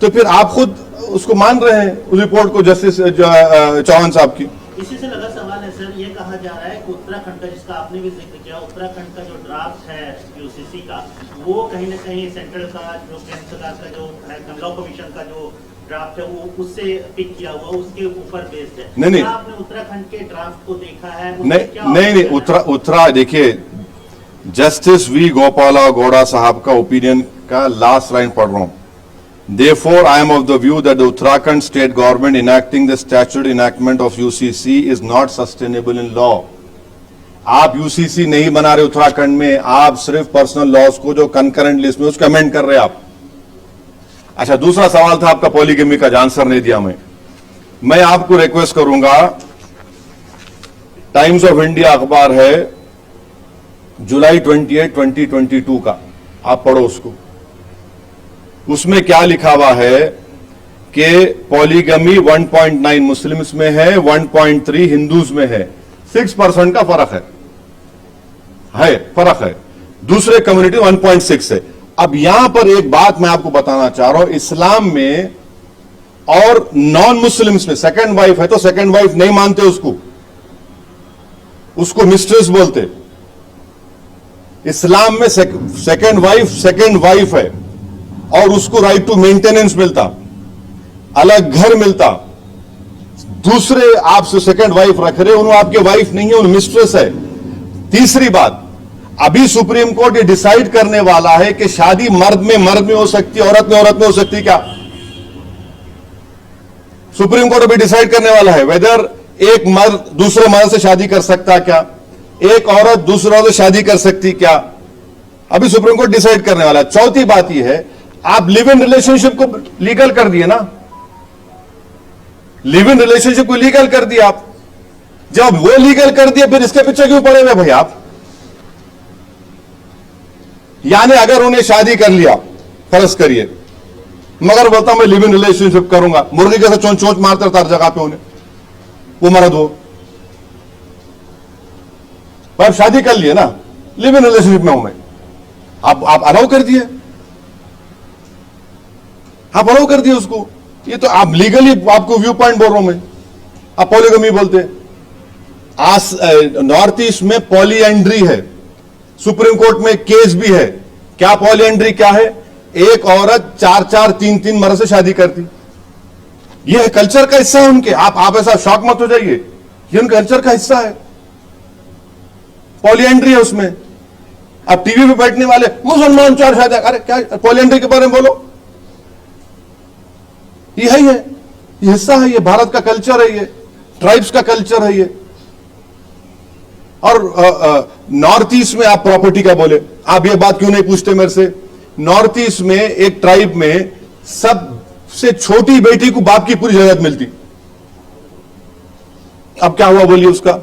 तो फिर आप खुद उसको मान रहे हैं उस रिपोर्ट को, जस्टिस चौहान साहब की। इसी से लगा सवाल है सर, ये कहा जा रहा है कि उत्तराखंड का, जिसका आपने भी जिक्र किया, उत्तराखंड का जो ड्राफ्ट है यूसीसी का, वो कहीं ना कहीं सेंट्रल का जो केंद्र सरकार का जो है लॉ कमीशन का जो ड्राफ्ट है वो उससे पिक किया हुआ, उसके ऊपर बेस्ड है। नहीं, आपने उत्तराखंड के ड्राफ्ट को देखा है? नहीं, देखिए जस्टिस वी गोपाला गौड़ा साहब का ओपिनियन का लास्ट लाइन पढ़ रहा हूं। Therefore, I am of the view that the Uttarakhand state government enacting the statutory enactment of UCC is not sustainable in law. आप यूसीसी नहीं बना रहे उत्तराखंड में, आप सिर्फ पर्सनल लॉज को जो कंकरेंट लिस्ट में उसको अमेंड कर रहे हैं आप। अच्छा, दूसरा सवाल था आपका पॉलीगेमी का, आंसर नहीं दिया मैं आपको रिक्वेस्ट करूंगा, टाइम्स ऑफ इंडिया अखबार है जुलाई 28, 2022 का, आप पढ़ो उसको। उसमें क्या लिखा हुआ है कि पॉलीगमी 1.9 मुस्लिम्स में है, 1.3 हिंदूज में है, 6% का फर्क है, फर्क है। दूसरे कम्युनिटी 1.6 है। अब यहां पर एक बात मैं आपको बताना चाह रहा हूं, इस्लाम में और नॉन मुस्लिम्स में सेकंड वाइफ है तो सेकंड वाइफ नहीं मानते उसको मिस्ट्रेस बोलते। इस्लाम में सेकंड वाइफ है और उसको राइट टू मेंटेनेंस मिलता, अलग घर मिलता। दूसरे आपसे सेकंड वाइफ रख रहे, उन्होंने आपके वाइफ नहीं है, उन मिस्ट्रेस है। तीसरी बात, अभी सुप्रीम कोर्ट ये डिसाइड करने वाला है कि शादी मर्द में हो सकती है, औरत में हो सकती है क्या? सुप्रीम कोर्ट अभी डिसाइड करने वाला है वेदर एक मर्द दूसरे मर्द से शादी कर सकता क्या, एक औरत दूसरे से शादी कर सकती क्या। अभी सुप्रीम कोर्ट डिसाइड करने वाला है। चौथी बात यह है, आप लिव इन रिलेशनशिप को लीगल कर दिए ना, लिव इन रिलेशनशिप को लीगल कर दिया आप। जब वो लीगल कर दिया फिर इसके पीछे क्यों पड़े हुए भाई आप? यानी अगर उन्हें शादी कर लिया, फर्ज करिए, मगर बोलता मैं लिव इन रिलेशनशिप करूंगा, मुर्गी जैसे चोंच चोंच मारता रहता हर जगह पे उन्हें, वो मर्द हो, आप शादी कर लिए ना, लिव इन रिलेशनशिप में हूं मैं, आप अलाउ कर दिए, आप अलाउ कर दिए उसको। ये तो आप लीगली, आपको व्यू पॉइंट बोल रहा हूं मैं, आप पॉलीगमी बोलते हैं। नॉर्थ ईस्ट में पॉलीएंड्री है, सुप्रीम कोर्ट में केस भी है। क्या पॉलीएंड्री क्या है? एक औरत 4-4, 3-3 मर्द से शादी करती। यह कल्चर का हिस्सा है उनके। आप ऐसा शॉक मत हो जाइए, ये उनके कल्चर का हिस्सा है, पॉलीएंड्री है उसमें। अब टीवी पे बैठने वाले मुसलमान 4 शादी, अरे क्या पॉलीएंड्री के बारे में बोलो, ये है, ये हिस्सा है, ये भारत का कल्चर है, ये ट्राइब्स का कल्चर है ये। और नॉर्थ ईस्ट में आप प्रॉपर्टी का बोले, आप ये बात क्यों नहीं पूछते मेरे से? नॉर्थ ईस्ट में एक ट्राइब में सबसे छोटी बेटी को बाप की पूरी जायदाद मिलती। अब क्या हुआ बोलिए उसका,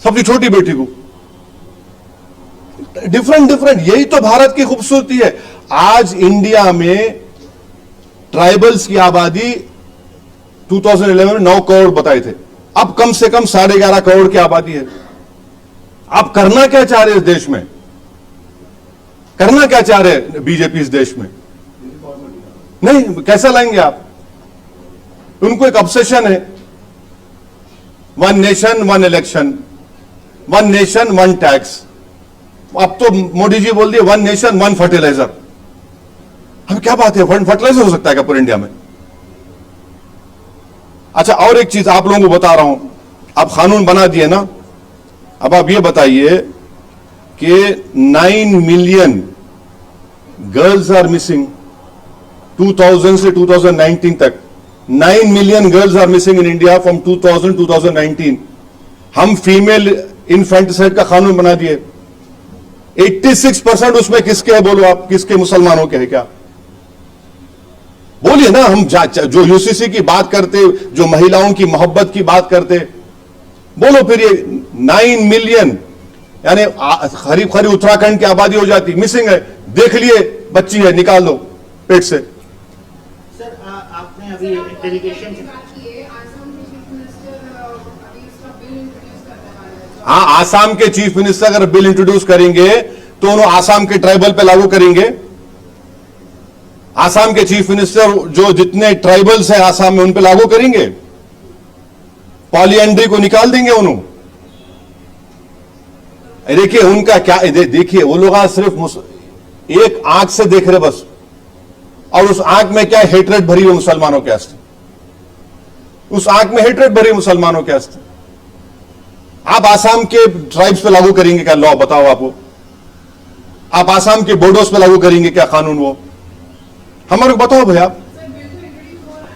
सबसे छोटी बेटी को। डिफरेंट, यही तो भारत की खूबसूरती है। आज इंडिया में ट्राइबल्स की आबादी 2011 में 9 करोड़ बताए थे, अब कम से कम 11.5 करोड़ की आबादी है। आप करना क्या चाह रहे हैं इस देश में? करना क्या चाह रहे हैं बीजेपी इस देश में? नहीं, कैसे लाएंगे आप? उनको एक ऑब्सेशन है, 1 नेशन 1 इलेक्शन, 1 नेशन 1 टैक्स। अब तो मोदी जी बोल दिए 1 नेशन 1 फर्टिलाइजर। अब क्या बात है, 1 फर्टिलाइजर हो सकता है क्या पूरे इंडिया में? अच्छा, और एक चीज आप लोगों को बता रहा हूं, आप कानून बना दिए ना, अब आप ये बताइए कि 9 मिलियन गर्ल्स आर मिसिंग 2000 से 2019 तक। 9 million girls are missing in India from 2000 2019। हम फीमेल इन्फेंटिसाइड का कानून बना दिए। 86% उसमें किसके है बोलो आप, किसके? मुसलमानों के है क्या? बोलिए ना। हम जो यूसीसी की बात करते, जो महिलाओं की मोहब्बत की बात करते, बोलो फिर। ये 9 मिलियन यानी करीब उत्तराखंड की आबादी हो जाती, मिसिंग है। देख लिए बच्ची है, निकाल दो पेट से। सर आपने अभी एक डेलीगेशन, हाँ, आसाम के चीफ मिनिस्टर अगर बिल इंट्रोड्यूस करेंगे तो उन्होंने आसाम के ट्राइबल पे लागू करेंगे। आसाम के चीफ मिनिस्टर जो जितने ट्राइबल्स हैं आसाम में उन पे लागू करेंगे। पॉलीएंड्री को निकाल देंगे उन्होंने। देखिए उनका क्या, देखिए वो लोग आज सिर्फ एक आंख से देख रहे बस, और उस आंख में क्या हेट्रेड भरी हुई मुसलमानों के वास्ते, उस आंख में हेट्रेड भरी मुसलमानों के वास्ते। आप आसाम के ट्राइब्स पे लागू करेंगे क्या लॉ, बताओ आपको? आप आसाम के बोडोस पे लागू करेंगे क्या कानून? वो हमारे को बताओ भैया।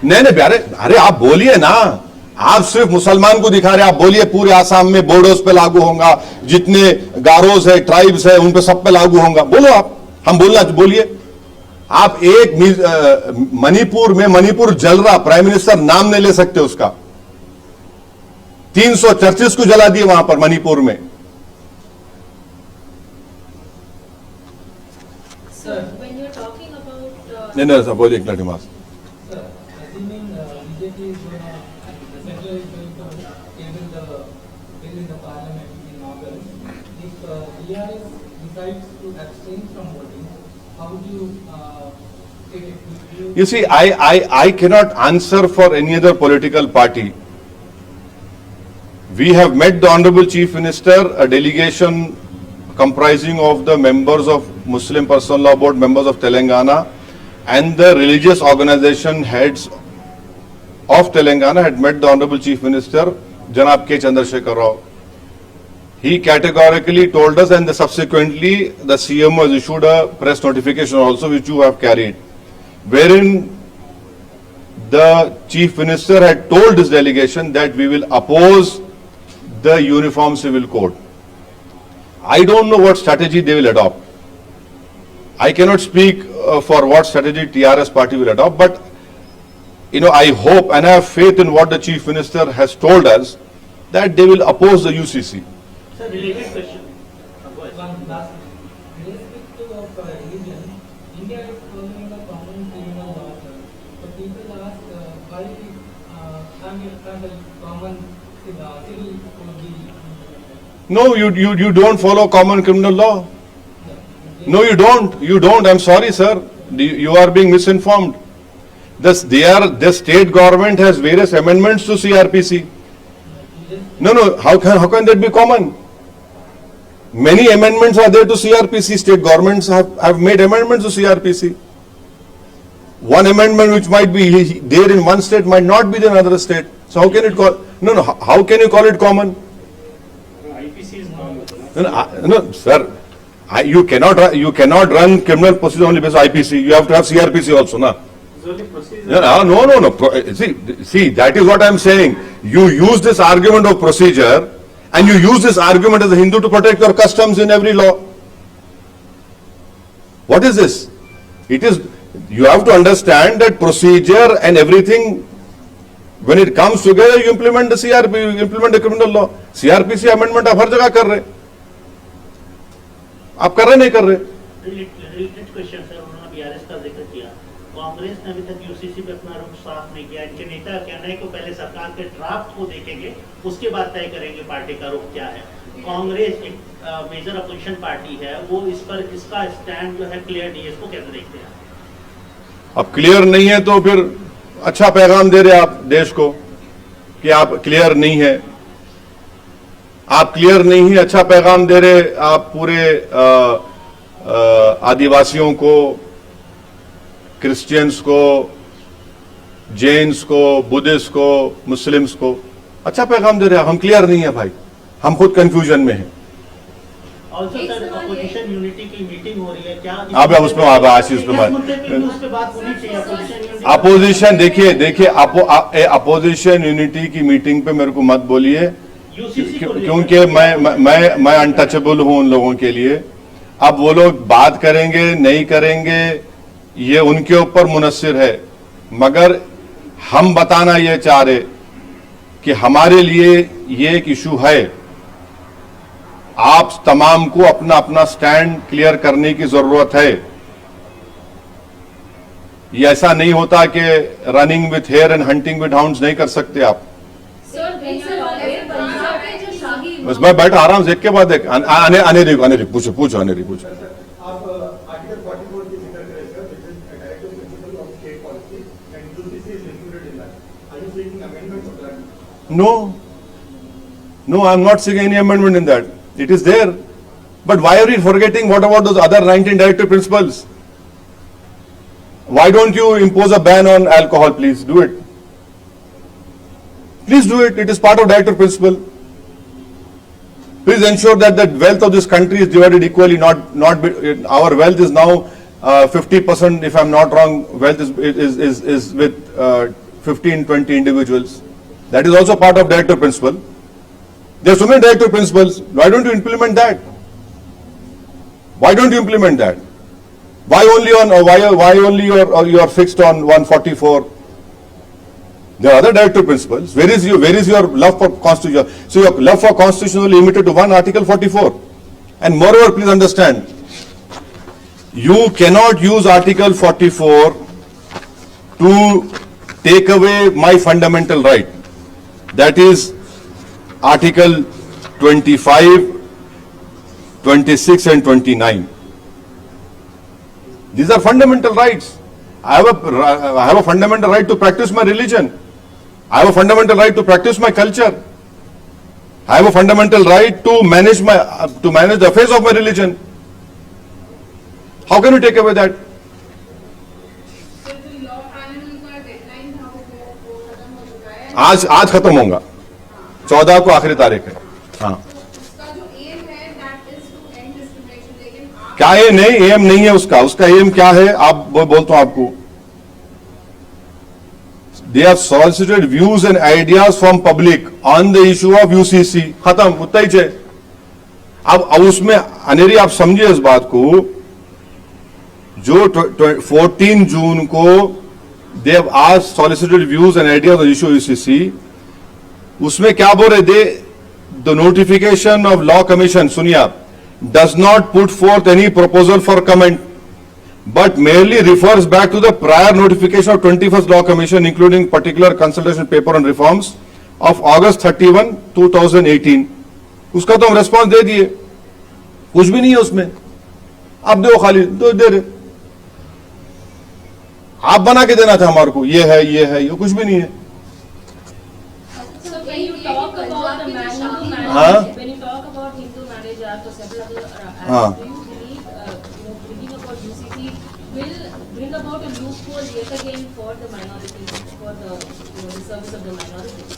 नहीं, अरे आप बोलिए ना, आप सिर्फ मुसलमान को दिखा रहे, आप बोलिए पूरे आसाम में बोडोस पे लागू होगा, जितने गारोस है, ट्राइब्स है, उन पे सब पे लागू होगा। बोलो आप, हम बोलना, बोलिए आप। एक मणिपुर में, मणिपुर जल रहा, प्राइम मिनिस्टर नाम नहीं ले सकते उसका। 300 चर्चेस को जला दिए वहां पर मणिपुर में। When you're talking about नहीं सर, बोलिए एक minute mass. Sir, assuming BJP is going to, the central is going to table the bill in the parliament in August, if DRS decides to abstain from voting, how do you take it? You see, I cannot answer for any other political party. We have met the Honorable Chief Minister, a delegation comprising of the members of Muslim Personal Law Board, members of Telangana, and the religious organization heads of Telangana had met the Honorable Chief Minister, Janab K. Chandrasekhar Rao. He categorically told us, and subsequently the CM has issued a press notification also, which you have carried, wherein the Chief Minister had told his delegation that we will oppose the Uniform Civil Code. I don't know what strategy they will adopt. I cannot speak for what strategy TRS party will adopt, but I hope and I have faith in what the Chief Minister has told us, that they will oppose the UCC. Sir, related question. Go ahead. One last, irrespective of religion, India is following the common criminal law. So people ask why can't a common civil code be implemented? No, you don't follow common criminal law. No, you don't. You don't. I'm sorry, sir. You are being misinformed. The state government has various amendments to CRPC. No. How can that be common? Many amendments are there to CRPC. State governments have made amendments to CRPC. One amendment which might be there in one state might not be there in another state. So how can it call? No. How can you call it common? IPC is common. No, sir. You cannot run criminal procedure only based on IPC. You have to have CRPC also, na? No. See, that is what I am saying. You use this argument of procedure, and you use this argument as a Hindu to protect your customs in every law. What is this? You have to understand that procedure and everything, when it comes together, you implement the CRP, you implement the criminal law. CRPC amendment आप हर जगह कर रहे, आप कर रहे नहीं कर रहे? रिलेटेड क्वेश्चन सर, उन्होंने बीआरएस का जिक्र किया। कांग्रेस ने अभी तक यूसीसी पे अपना रुख साफ नहीं किया। इनके नेता कहना है कि पहले सरकार के ड्राफ्ट को देखेंगे, उसके बाद तय करेंगे पार्टी का रुख क्या है। कांग्रेस एक मेजर अपोजिशन पार्टी है, वो इस पर इसका स्टैंड जो है क्लियर नहीं है, इसको कैसे देखते हैं? अब क्लियर नहीं है तो फिर अच्छा पैगाम दे रहे आप देश को कि आप क्लियर नहीं है। आप क्लियर नहीं है, अच्छा पैगाम दे रहे आप पूरे आदिवासियों को, क्रिश्चियंस को, जैन्स को, बुद्धिस्ट को, मुस्लिम्स को अच्छा पैगाम दे रहे हैं। हम क्लियर नहीं है भाई, हम खुद कंफ्यूजन में हैं। ऑल्सो सर, अपोजिशन यूनिटी की मीटिंग हो रही है क्या? आप उसमें आशीष उस पे बात होनी चाहिए। अपोजिशन देखिए अपोजिशन यूनिटी की मीटिंग पे मेरे को मत बोलिए, क्योंकि मैं अनटचेबल हूं उन लोगों के लिए। अब वो लोग बात करेंगे नहीं करेंगे ये उनके ऊपर मुनस्सिर है, मगर हम बताना ये चाह रहे कि हमारे लिए ये एक इशू है। आप तमाम को अपना अपना स्टैंड क्लियर करने की जरूरत है। ये ऐसा नहीं होता कि running with hare and hunting with hounds नहीं कर सकते आप। बस मैं बैठा आराम से एक के बाद एक आने रही पूछो आने रही पूछो। आप आर्टिकल 44 की जिक्र करें sir, which is a directive principle of state policy and UCC is included in that. Are you seeking amendment of that? No, I am not seeking any amendment in that. It is there. But why are we forgetting what about those other 19 directive principles? Why don't you impose a ban on alcohol, please? Do it. Please do it. It is part of directive principle. Please ensure that the wealth of this country is divided equally. Our wealth is now 50%, if I'm not wrong, wealth is with 15-20 individuals. That is also part of directive principle. There are so many directive principles. Why don't you implement that? Why don't you implement that? Why only you are fixed on 144? There are other directive principles. Where is your love for constitution? So your love for constitution is limited to one Article 44. And moreover, please understand, you cannot use Article 44 to take away my fundamental right. That is Article 25, 26 and 29. These are fundamental rights. I have a fundamental right to practice my religion. I have a fundamental right to practice my culture. I have a fundamental right to manage the affairs of my religion. How can you take away that? आज खत्म होगा, 14 को आखिरी तारीख है। हाँ, क्या M नहीं, एम नहीं है उसका एम क्या है आप बोलता हूं आपको। They have solicited views and ideas from public on the issue of UCC. खत्म, उतना ही है। अब उसमें अनेरी आप समझिए इस बात को जो 14 जून को they have asked solicited views and ideas on issue UCC, उसमें क्या बोल रहे थे? The notification of law commission, सुनिए आप, does not put fourth any proposal for comment but merely refers back to the prior notification of 21st Law Commission, including particular consultation paper on reforms of August 31, 2018. उसका तो हम response दे दिए, कुछ भी नहीं है उसमें। आप दो खाली दो दे रहे, आप बना के देना था हमारे को, ये है ये है, ये कुछ भी नहीं है। So when you talk about the marriage, हाँ? when you talk about Hindu Marriage Act or several other acts, हाँ. do you believe, thinking about UCC will bring about a loophole yet again for the minorities, for the service of the minorities?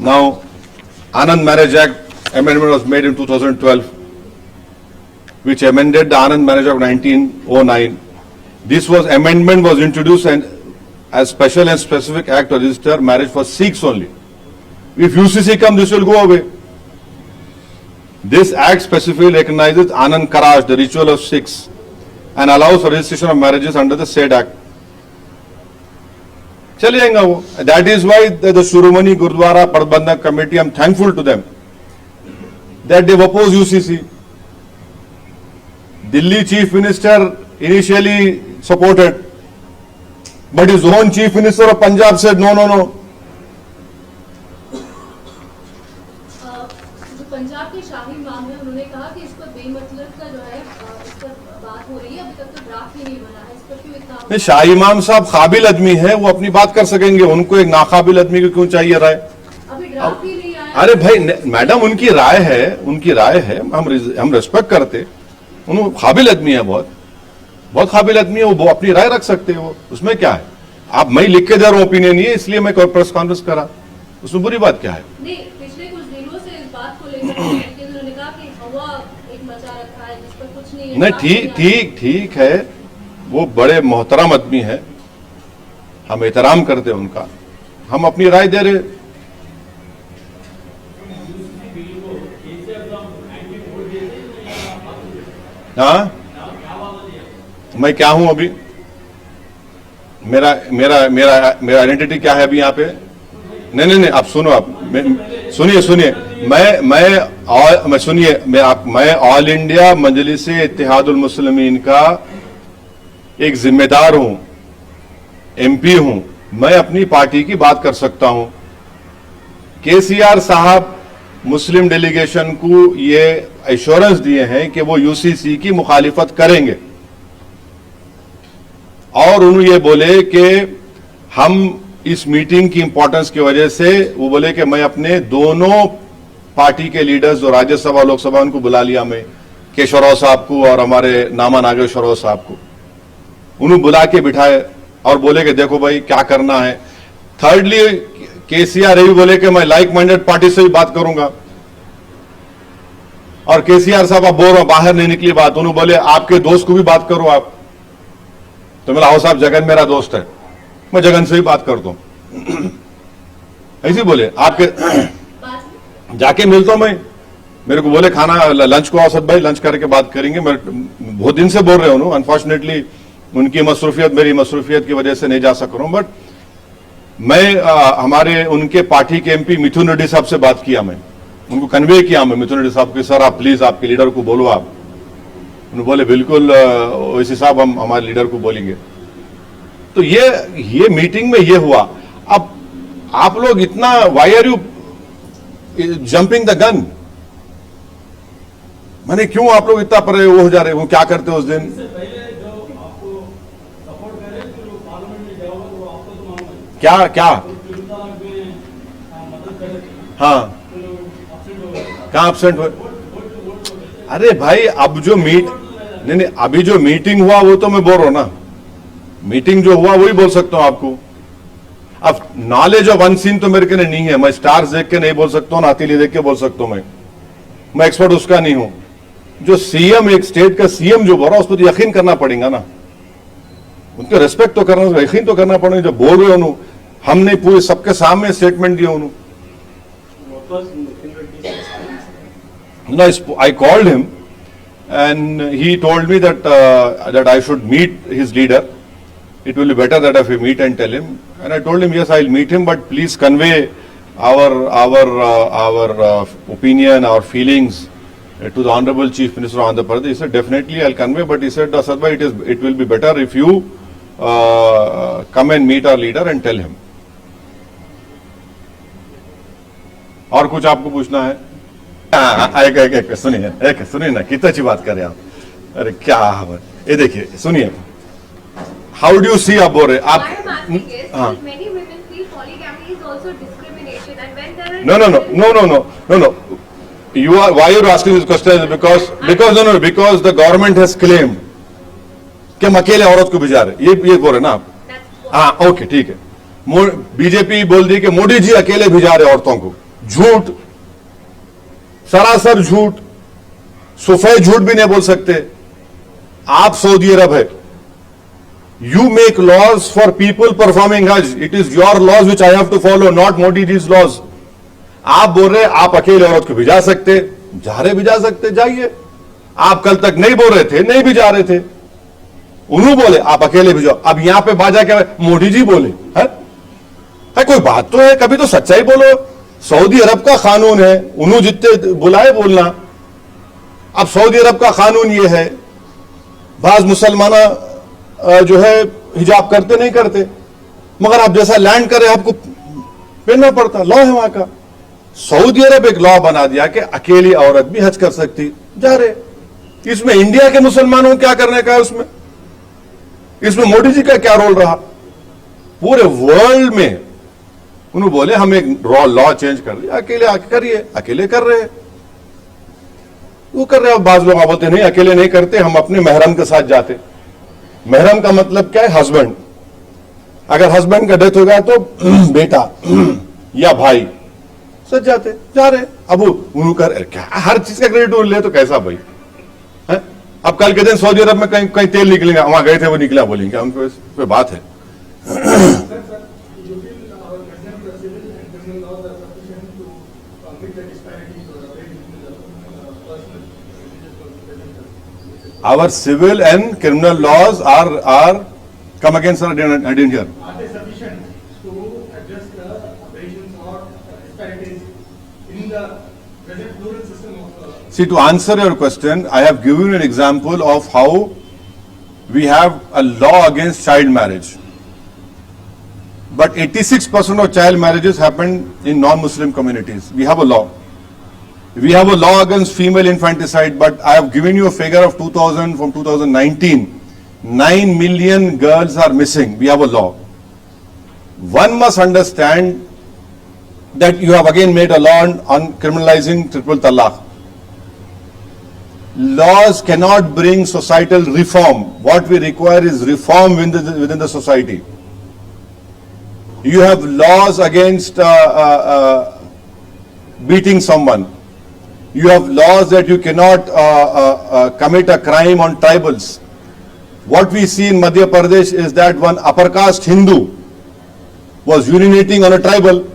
Now, Anand Marriage Act amendment was made in 2012, which amended the Anand Marriage Act 1909. This amendment was introduced as special and specific act to register marriage for Sikhs only. If UCC comes, this will go away. This act specifically recognizes Anand Karaj, the ritual of Sikhs, and allows for registration of marriages under the said act. चले जाएगा वो. That is why the Shiromani Gurudwara Parbandhak Committee, I'm thankful to them that they've opposed UCC. Delhi Chief Minister initially supported, but his own Chief Minister of Punjab said no, no, no. जो पंजाब के शाही इमाम है, उन्होंने कहा कि इस पर बेमतलब का जो है इस पर बात हो रही है, अभी तक तो ड्राफ्ट ही नहीं बना है, इस पर क्यों इतना? नहीं, शाही इमाम साहब काबिल आदमी है, वो अपनी बात कर सकेंगे, उनको एक नाकाबिल आदमी को क्यों चाहिए राय? अभी ड्राफ्ट ही नहीं आया। अरे भाई मैडम, उनकी राय है, उनकी राय है, हम रिस्पेक्ट करते, उन्होंने काबिल आदमी है, बहुत बहुत काबिल आदमी है, वो अपनी राय रख सकते हो, उसमें क्या है? आप मैं लिख के दे रहा हूं ओपिनियन, ये इसलिए मैं प्रेस कॉन्फ्रेंस करा, उसमें बुरी बात क्या है? नहीं, पिछले कुछ दिनों से इस बात को लेकर उन्होंने कहा कि हवा एक मचा रखा है जिस पर कुछ नहीं है। नहीं, ठीक है, वो बड़े मोहतरम आदमी है, हम एहतराम करते हैं उनका, हम अपनी राय दे रहे। हाँ, मैं क्या हूं अभी? मेरा मेरा मेरा मेरा आइडेंटिटी क्या है अभी यहाँ पे? नहीं, आप सुनो, आप सुनिए, मैं सुनिए, मैं ऑल इंडिया मजलिस इत्तेहादुल मुस्लिमीन का एक जिम्मेदार हूं, एमपी हूं, मैं अपनी पार्टी की बात कर सकता हूं। केसीआर साहब मुस्लिम डेलीगेशन को ये एश्योरेंस दिए हैं कि वो यूसीसी की मुखालिफत करेंगे, और उन्होंने ये बोले कि हम इस मीटिंग की इंपॉर्टेंस की वजह से, वो बोले कि मैं अपने दोनों पार्टी के लीडर्स जो राज्यसभा लोकसभा उनको बुला लिया, मैं केशवराव साहब को और हमारे नामा नागेश्वरराव साहब को उन्होंने बुला के बिठाए और बोले कि देखो भाई क्या करना है। थर्डली केसीआर ये भी बोले कि मैं लाइक माइंडेड पार्टी से भी बात करूंगा, और केसीआर साहब आप बोल रहे हो बाहर नहीं निकली बात, उन्होंने बोले आपके दोस्त को भी बात करो आप, तो मेरा साहब जगन मेरा दोस्त है, मैं जगन से भी बात करता हूं, ऐसे बोले आपके जाके मिलता हूं मैं, मेरे को बोले खाना लंच को असद भाई लंच करके बात करेंगे, मैं बहुत दिन से बोल रहे हूं, अनफॉर्चुनेटली उनकी मसरूफियत मेरी मसरूफियत की वजह से नहीं जा सक रहा हूं, बट मैं हमारे उनके पार्टी के एमपी मिथुन रेड्डी साहब से बात किया, मैं उनको कन्वे किया, मैं मिथुन रेड्डी साहब के सर आप प्लीज आपके लीडर को बोलो आप, उन्होंने बोले बिल्कुल वैसे साहब हम हमारे लीडर को बोलेंगे। तो ये मीटिंग में ये हुआ। अब आप लोग इतना why are you jumping the gun, माने क्यों आप लोग इतना पर वो हो जा रहे हो? क्या करते हो उस दिन? क्या हाँ, कहाँ एब्सेंट हुए? अरे भाई अब जो नहीं अभी जो मीटिंग हुआ वो तो मैं बोल रहा हूं ना, मीटिंग जो हुआ वही बोल सकता हूं आपको। अब नॉलेज ऑफ अनसीन तो मेरे के लिए नहीं है, मैं स्टार्स देख के नहीं बोल सकता हूं, नातीली देख के बोल सकता हूं, मैं एक्सपर्ट उसका नहीं हूं। जो सीएम, एक स्टेट का सीएम जो बोल रहा है उस पर तो यकीन करना पड़ेगा ना, उनके रेस्पेक्ट तो करना, यकीन तो करना पड़ेगा। जब बोल रहे हो हमने पूरे सबके सामने स्टेटमेंट दिया उन्होंने। No, I called him and he told me that that I should meet his leader. It will be better that if we meet and tell him. And I told him, yes, I'll meet him, but please convey our opinion, our feelings to the Honorable Chief Minister of Andhra Pradesh. He said, definitely I'll convey, but he said, Asad bhai, it will be better if you come and meet our leader and tell him. और कुछ आपको पूछना है? एक सुनिए ना, कितना अच्छी बात कर रहे हैं आप. अरे क्या ये देखिए, सुनिए. How do you see आप बोल रहे? Why I'm asking is, many women feel polygamy is also discrimination, and when there are No. You are, why you're asking this question is because the government has claimed कि हम अकेले औरत को भिजा रहे. ये बोल रहे ना आप? हाँ, ओके, ठीक है. बीजेपी बोल दी कि मोदी जी अकेले भिजा रहे औरतों को. झूठ, सरासर झूठ, सफेद झूठ भी नहीं बोल सकते. आप सऊदी अरब है. You make laws for people performing Hajj. It is your laws which I have to follow, not Modi ji's laws. आप बोल रहे आप अकेले औरत को भिजा सकते, भिजा सकते, जाइए. आप कल तक नहीं बोल रहे थे, नहीं भिजा रहे थे. उन्होंने बोले आप अकेले भिजाओ. अब यहां पे बाजा क्या है? मोदी जी बोले है? कोई बात तो है, कभी तो सच्चाई बोलो. सऊदी अरब का कानून है, उन्होंने जितने बुलाए बोलना. अब सऊदी अरब का कानून ये है, बाज मुसलमान जो है हिजाब करते नहीं करते, मगर आप जैसा लैंड करे आपको पहनना पड़ता. लॉ है वहां का. सऊदी अरब एक लॉ बना दिया कि अकेली औरत भी हज कर सकती, जा रहे. इसमें इंडिया के मुसलमानों को क्या करने का है? इसमें मोदी जी का क्या रोल रहा? पूरे वर्ल्ड में उन्होंने बोले हम एक लॉ चेंज कर दिया, अकेले करिए. अकेले कर रहे हैं, वो कर रहे हैं. बाज लोग बोलते नहीं अकेले नहीं करते, हम अपने महरम के साथ जाते. महरम का मतलब क्या है? हस्बैंड. अगर हस्बैंड का डेथ हो गया तो बेटा या भाई सच जाते, जा रहे. अब उन्होंने कर क्या हर चीज का क्रेडिट ले तो कैसा भाई है? अब कल के दिन सऊदी अरब में कहीं तेल निकलेगा, वहां गए थे वो निकला, बोलेंगे उनको पे बात है. Our civil and criminal laws are come again, sir. I didn't hear. Are they sufficient to address the aberrations or disparities in the present plural system of? See, to answer your question, I have given you an example of how we have a law against child marriage. But 86% of child marriages happen in non-Muslim communities. We have a law. We have a law against female infanticide, but I have given you a figure of 2000 from 2019. 9 million girls are missing. We have a law. One must understand that you have again made a law on criminalizing triple talaq. Laws cannot bring societal reform. What we require is reform within the society. You have laws against beating someone. You have laws that you cannot commit a crime on tribals. What we see in Madhya Pradesh is that one upper caste Hindu was urinating on a tribal.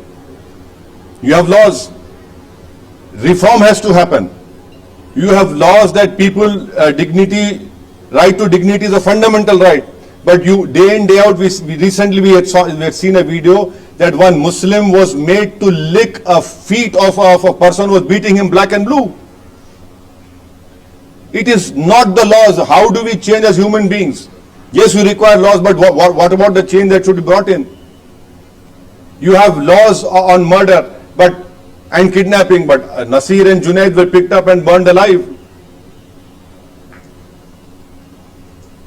You have laws. Reform has to happen. You have laws that people, right to dignity is a fundamental right. But you, day in, day out, we had seen a video that one Muslim was made to lick a feet of a person who was beating him black and blue. It is not the laws. How do we change as human beings? Yes, we require laws, but what about the change that should be brought in? You have laws on murder and kidnapping, but Nasir and Junaid were picked up and burned alive.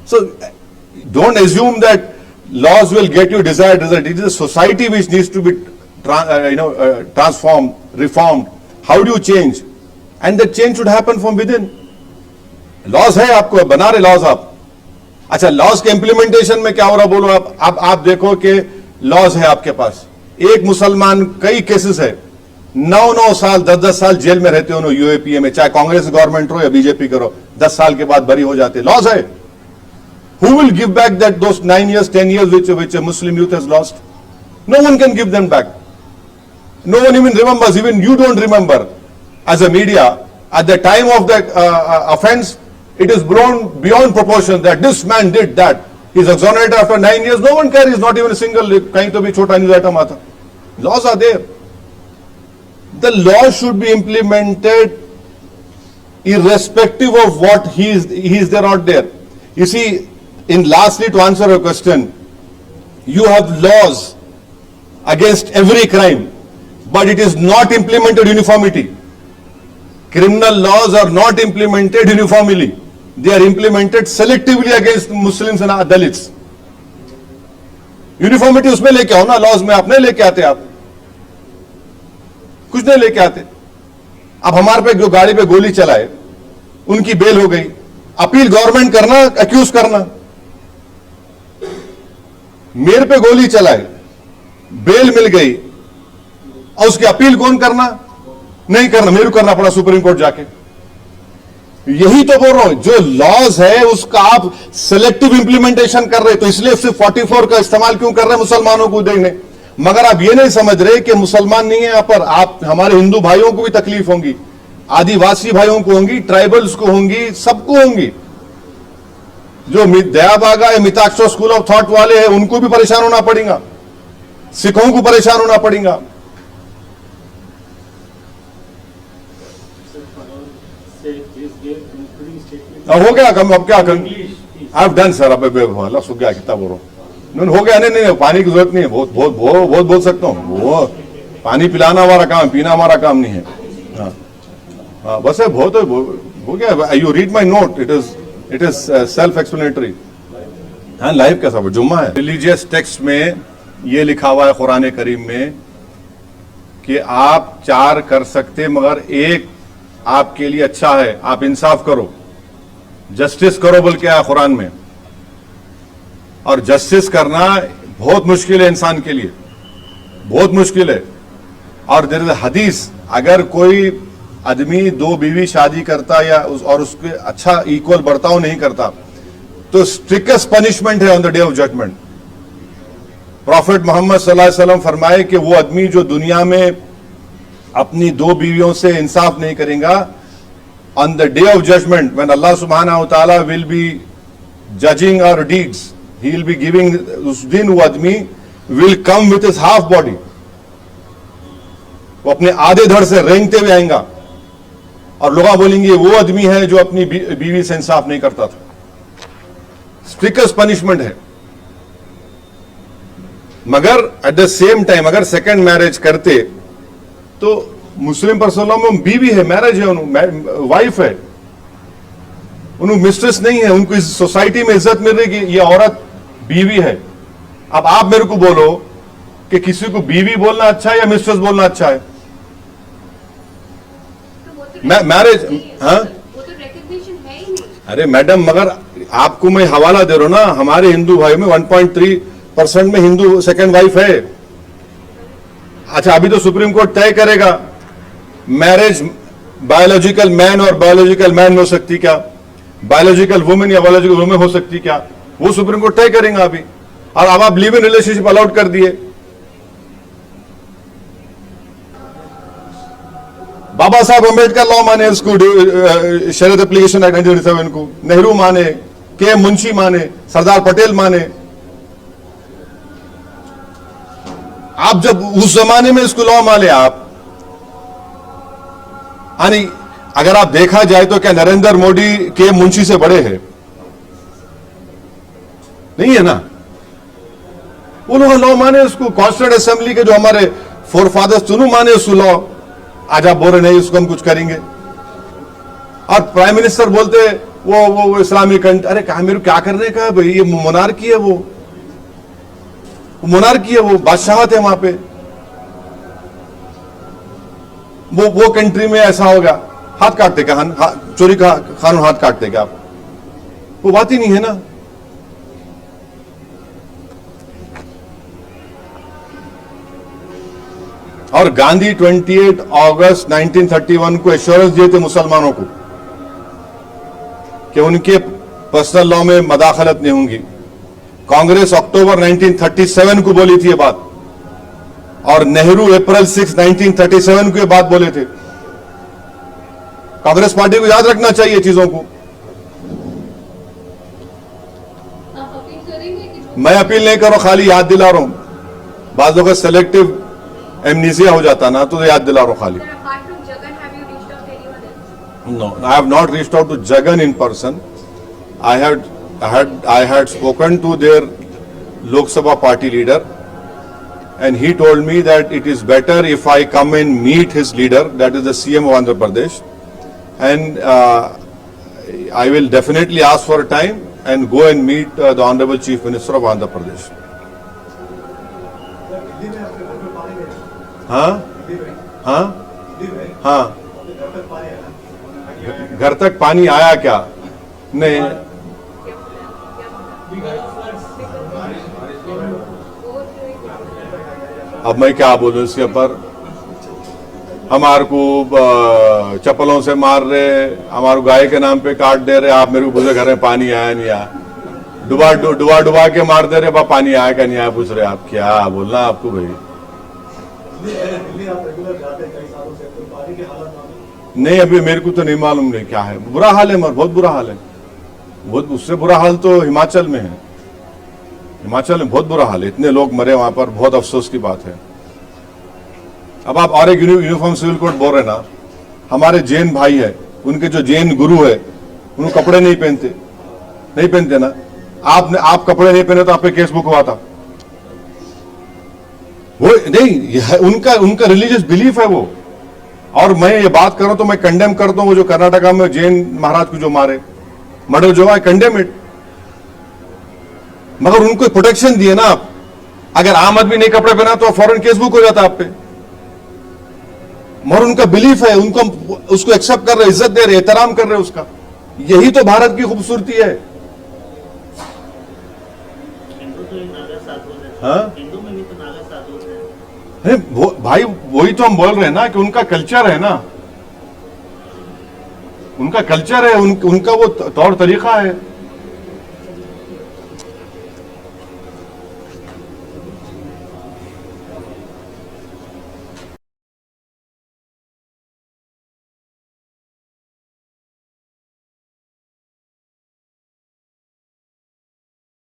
So don't assume that laws will get you desired result. It is a society which needs to be transformed, reformed. How do you change? And that change should happen from within. Laws है आपको, बना रहे laws आप. अच्छा, laws के implementation में क्या हो रहा बोलो आप देखो कि लॉज है आपके पास. एक मुसलमान, कई केसेस है, 9 साल 10 साल जेल में रहते हो यूएपीए में, चाहे कांग्रेस गवर्नमेंट हो या बीजेपी करो, 10 साल के बाद बरी हो जाते. लॉज है. Who will give back those 9 years, 10 years which a Muslim youth has lost? No one can give them back. No one even remembers. Even you don't remember as a media at the time of that offense. It is blown beyond proportion that this man did that. He is exonerated after 9 years. No one carries not even a single, kahin to bhi chota news item aata. Laws are there. The law should be implemented irrespective of what he is there or there. You see, in lastly to answer your question, you have laws against every crime, but it is not implemented uniformity. Criminal laws are not implemented uniformly. They are implemented selectively against Muslims and Dalits. Uniformity उसमें लेके आओ ना, laws में आप नहीं लेके आते, आप कुछ नहीं लेके आते. अब हमारे पे जो गाड़ी पे गोली चलाए उनकी बेल हो गई, अपील गवर्नमेंट करना, अक्यूज करना. मेरे पे गोली चलाए, बेल मिल गई और उसकी अपील कौन करना? नहीं करना, मेरे को करना पड़ा सुप्रीम कोर्ट जाके. यही तो बोल रहा हूं, जो लॉज है उसका आप सिलेक्टिव इंप्लीमेंटेशन कर रहे, तो इसलिए सिर्फ 44 का इस्तेमाल क्यों कर रहे हैं मुसलमानों को देखने. मगर आप ये नहीं समझ रहे कि मुसलमान नहीं है यहाँ पर, आप हमारे हिंदू भाइयों को भी तकलीफ होंगी, आदिवासी भाइयों को होंगी, ट्राइबल्स को होंगी, सबको होंगी. जो दयाबागा या मिताक्षर स्कूल ऑफ थॉट वाले हैं उनको भी परेशान होना पड़ेगा, सिखों को परेशान होना पड़ेगा. हो गया कम, अब क्या करूं? आप डन सर, अब अलग सो गया, कितना बोल रहा हूं, हो गया. नहीं, पानी की जरूरत नहीं है, बहुत बोल सकता हूं. वो पानी पिलाना हमारा काम, पीना हमारा काम नहीं है. हाँ बस है, बहुत हो गया. You read my note, it is self explanatory. हाँ, लाइव कैसा जुम्मा है. रिलीजियस टेक्स्ट में ये लिखा हुआ है कुरान करीम में कि आप 4 कर सकते, मगर एक आपके लिए अच्छा है, आप इंसाफ करो, जस्टिस करो बोल के आया कुरान में. और जस्टिस करना बहुत मुश्किल है इंसान के लिए, बहुत मुश्किल है. और देयर इज अ हदीस, अगर कोई आदमी 2 बीवी शादी करता या और उसके अच्छा इक्वल बर्ताव नहीं करता तो स्ट्रिक्टेस्ट पनिशमेंट है on the day of judgement. Prophet Mohammed सल्लल्लाहु अलैहि वसल्लम फरमाए कि वो आदमी जो दुनिया में अपनी 2 बीवियों से इंसाफ नहीं करेगा, on the day of judgment, when Allah subhanahu wa ta'ala will be judging our deeds, he will be giving, उस दिन वो आदमी will come with his half body, वो अपने आधे धड़ से रेंगते हुए आएगा और लोग बोलेंगे वो आदमी है जो अपनी बीवी से इंसाफ नहीं करता था. स्ट्रिक्टेस्ट पनिशमेंट है. मगर एट द सेम टाइम अगर सेकंड मैरिज करते तो मुस्लिम पर्सनों में बीवी है, मैरिज है, उन्होंने वाइफ है, उन्होंने मिस्ट्रेस नहीं है, उनको इस सोसाइटी में इज्जत मिल रही कि ये औरत बीवी है. अब आप मेरे को बोलो कि किसी को बीवी बोलना अच्छा है या मिस्ट्रेस बोलना अच्छा है? मैरिज, हाँ, वो तो रिकॉग्निशन है ही नहीं. अरे मैडम, मगर आपको मैं हवाला दे रहा हूं ना, हमारे हिंदू भाइयों में 1.3% में हिंदू सेकंड वाइफ है. अच्छा, अभी तो सुप्रीम कोर्ट तय करेगा मैरिज बायोलॉजिकल मैन और बायोलॉजिकल मैन में हो सकती क्या, बायोलॉजिकल वुमेन या बायोलॉजिकल वुमेन हो सकती क्या, वो सुप्रीम कोर्ट तय करेगा अभी. और अब आप लिव इन रिलेशनशिप अलाउड कर दिए. बाबा साहब अम्बेडकर लॉ माने इसको, शरीयत एप्लीकेशन एक्ट 1937 को, नेहरू माने, के मुंशी माने, सरदार पटेल माने. आप जब उस जमाने में इसको लॉ माने आप, यानी अगर आप देखा जाए तो क्या नरेंद्र मोदी के मुंशी से बड़े हैं? नहीं है ना. वो लोग लॉ माने उसको. कॉन्स्टिट्यूंट असेंबली के जो हमारे फोर फादर्स चुनू माने उसको लॉ. आज आप बोल रहे नहीं उसको हम कुछ करेंगे. और प्राइम मिनिस्टर बोलते वो इस्लामिक कंट्री. अरे कहा मेरे क्या करने का भाई, ये मोनार्की है, वो मोनार्की है, वो बादशाहत है वहां पे. वो कंट्री में ऐसा होगा, हाथ काटते क्या, चोरी का कानून हाथ काटते क्या आप? वो बात ही नहीं है ना. और गांधी 28 अगस्त 1931 को एश्योरेंस दिए थे मुसलमानों को कि उनके पर्सनल लॉ में मदाखलत नहीं होंगी. कांग्रेस अक्टूबर 1937 को बोली थी ये बात, और नेहरू अप्रैल 6, 1937 को ये बात बोले थे. कांग्रेस पार्टी को याद रखना चाहिए चीजों को. मैं अपील नहीं कर रहा हूं, खाली याद दिला रहा हूं। बाद लोगों का सेलेक्टिव एमनीसिया हो जाता ना, तो याद दिला रहा हूं खाली। Sir, apart from Jagan, have you reached out to anyone else? No, I have not reached out to Jagan in person. I had spoken to their Lok Sabha party leader, and he told me that it is better if I come and meet his leader, that is the CM of Andhra Pradesh, and I will definitely ask for a time and go and meet the Honorable Chief Minister of Andhra Pradesh. हाँ हाँ हाँ, घर तक पानी आया क्या? नहीं, अब मैं क्या बोलूं इसके ऊपर। हमारे को चप्पलों से मार रहे, हमारे गाय के नाम पे काट दे रहे, आप मेरे को बोले घर में पानी आया नहीं आया, डुबा के मार दे रहे, पानी आया क्या नहीं आया पूछ रहे। आप क्या बोलना आपको भाई? दिल्ली आप रेगुलर जाते हैं कई सालों से, तो पानी की हालत नहीं, अभी मेरे को तो नहीं मालूम नहीं क्या है। बुरा हाल है, मगर बहुत बुरा हाल है। बहुत उससे बुरा हाल तो हिमाचल में है। हिमाचल में बहुत बुरा हाल है, इतने लोग मरे वहां पर, बहुत अफसोस की बात है। अब आप और एक यूनिफॉर्म सिविल कोड बोल रहे ना, हमारे जैन भाई है, उनके जो जैन गुरु है, उनको कपड़े नहीं पहनते ना। आप कपड़े नहीं पहने तो आप पे केस बुक हुआ था। वो नहीं, उनका रिलीजियस बिलीफ है वो। और मैं ये बात कर रहा हूं तो मैं कंडेम करता हूं वो जो कर्नाटका में जैन महाराज को जो मारे, मर्डर जो है, कंडेम इट। मगर उनको प्रोटेक्शन दिए ना आप। अगर आम आदमी नहीं कपड़े पहना तो फौरन केस बुक हो जाता आप पे। मगर उनका बिलीफ है, उनको उसको एक्सेप्ट कर रहे, इज्जत दे रहे, एहतराम कर रहे उसका। यही तो भारत की खूबसूरती है। हिंदू तो नागा साधु है। हाँ? हिंदू में भी तो नागा साधु है। भाई वही तो हम बोल रहे हैं ना कि उनका कल्चर है ना, उनका कल्चर है, उनका वो तौर तरीका है।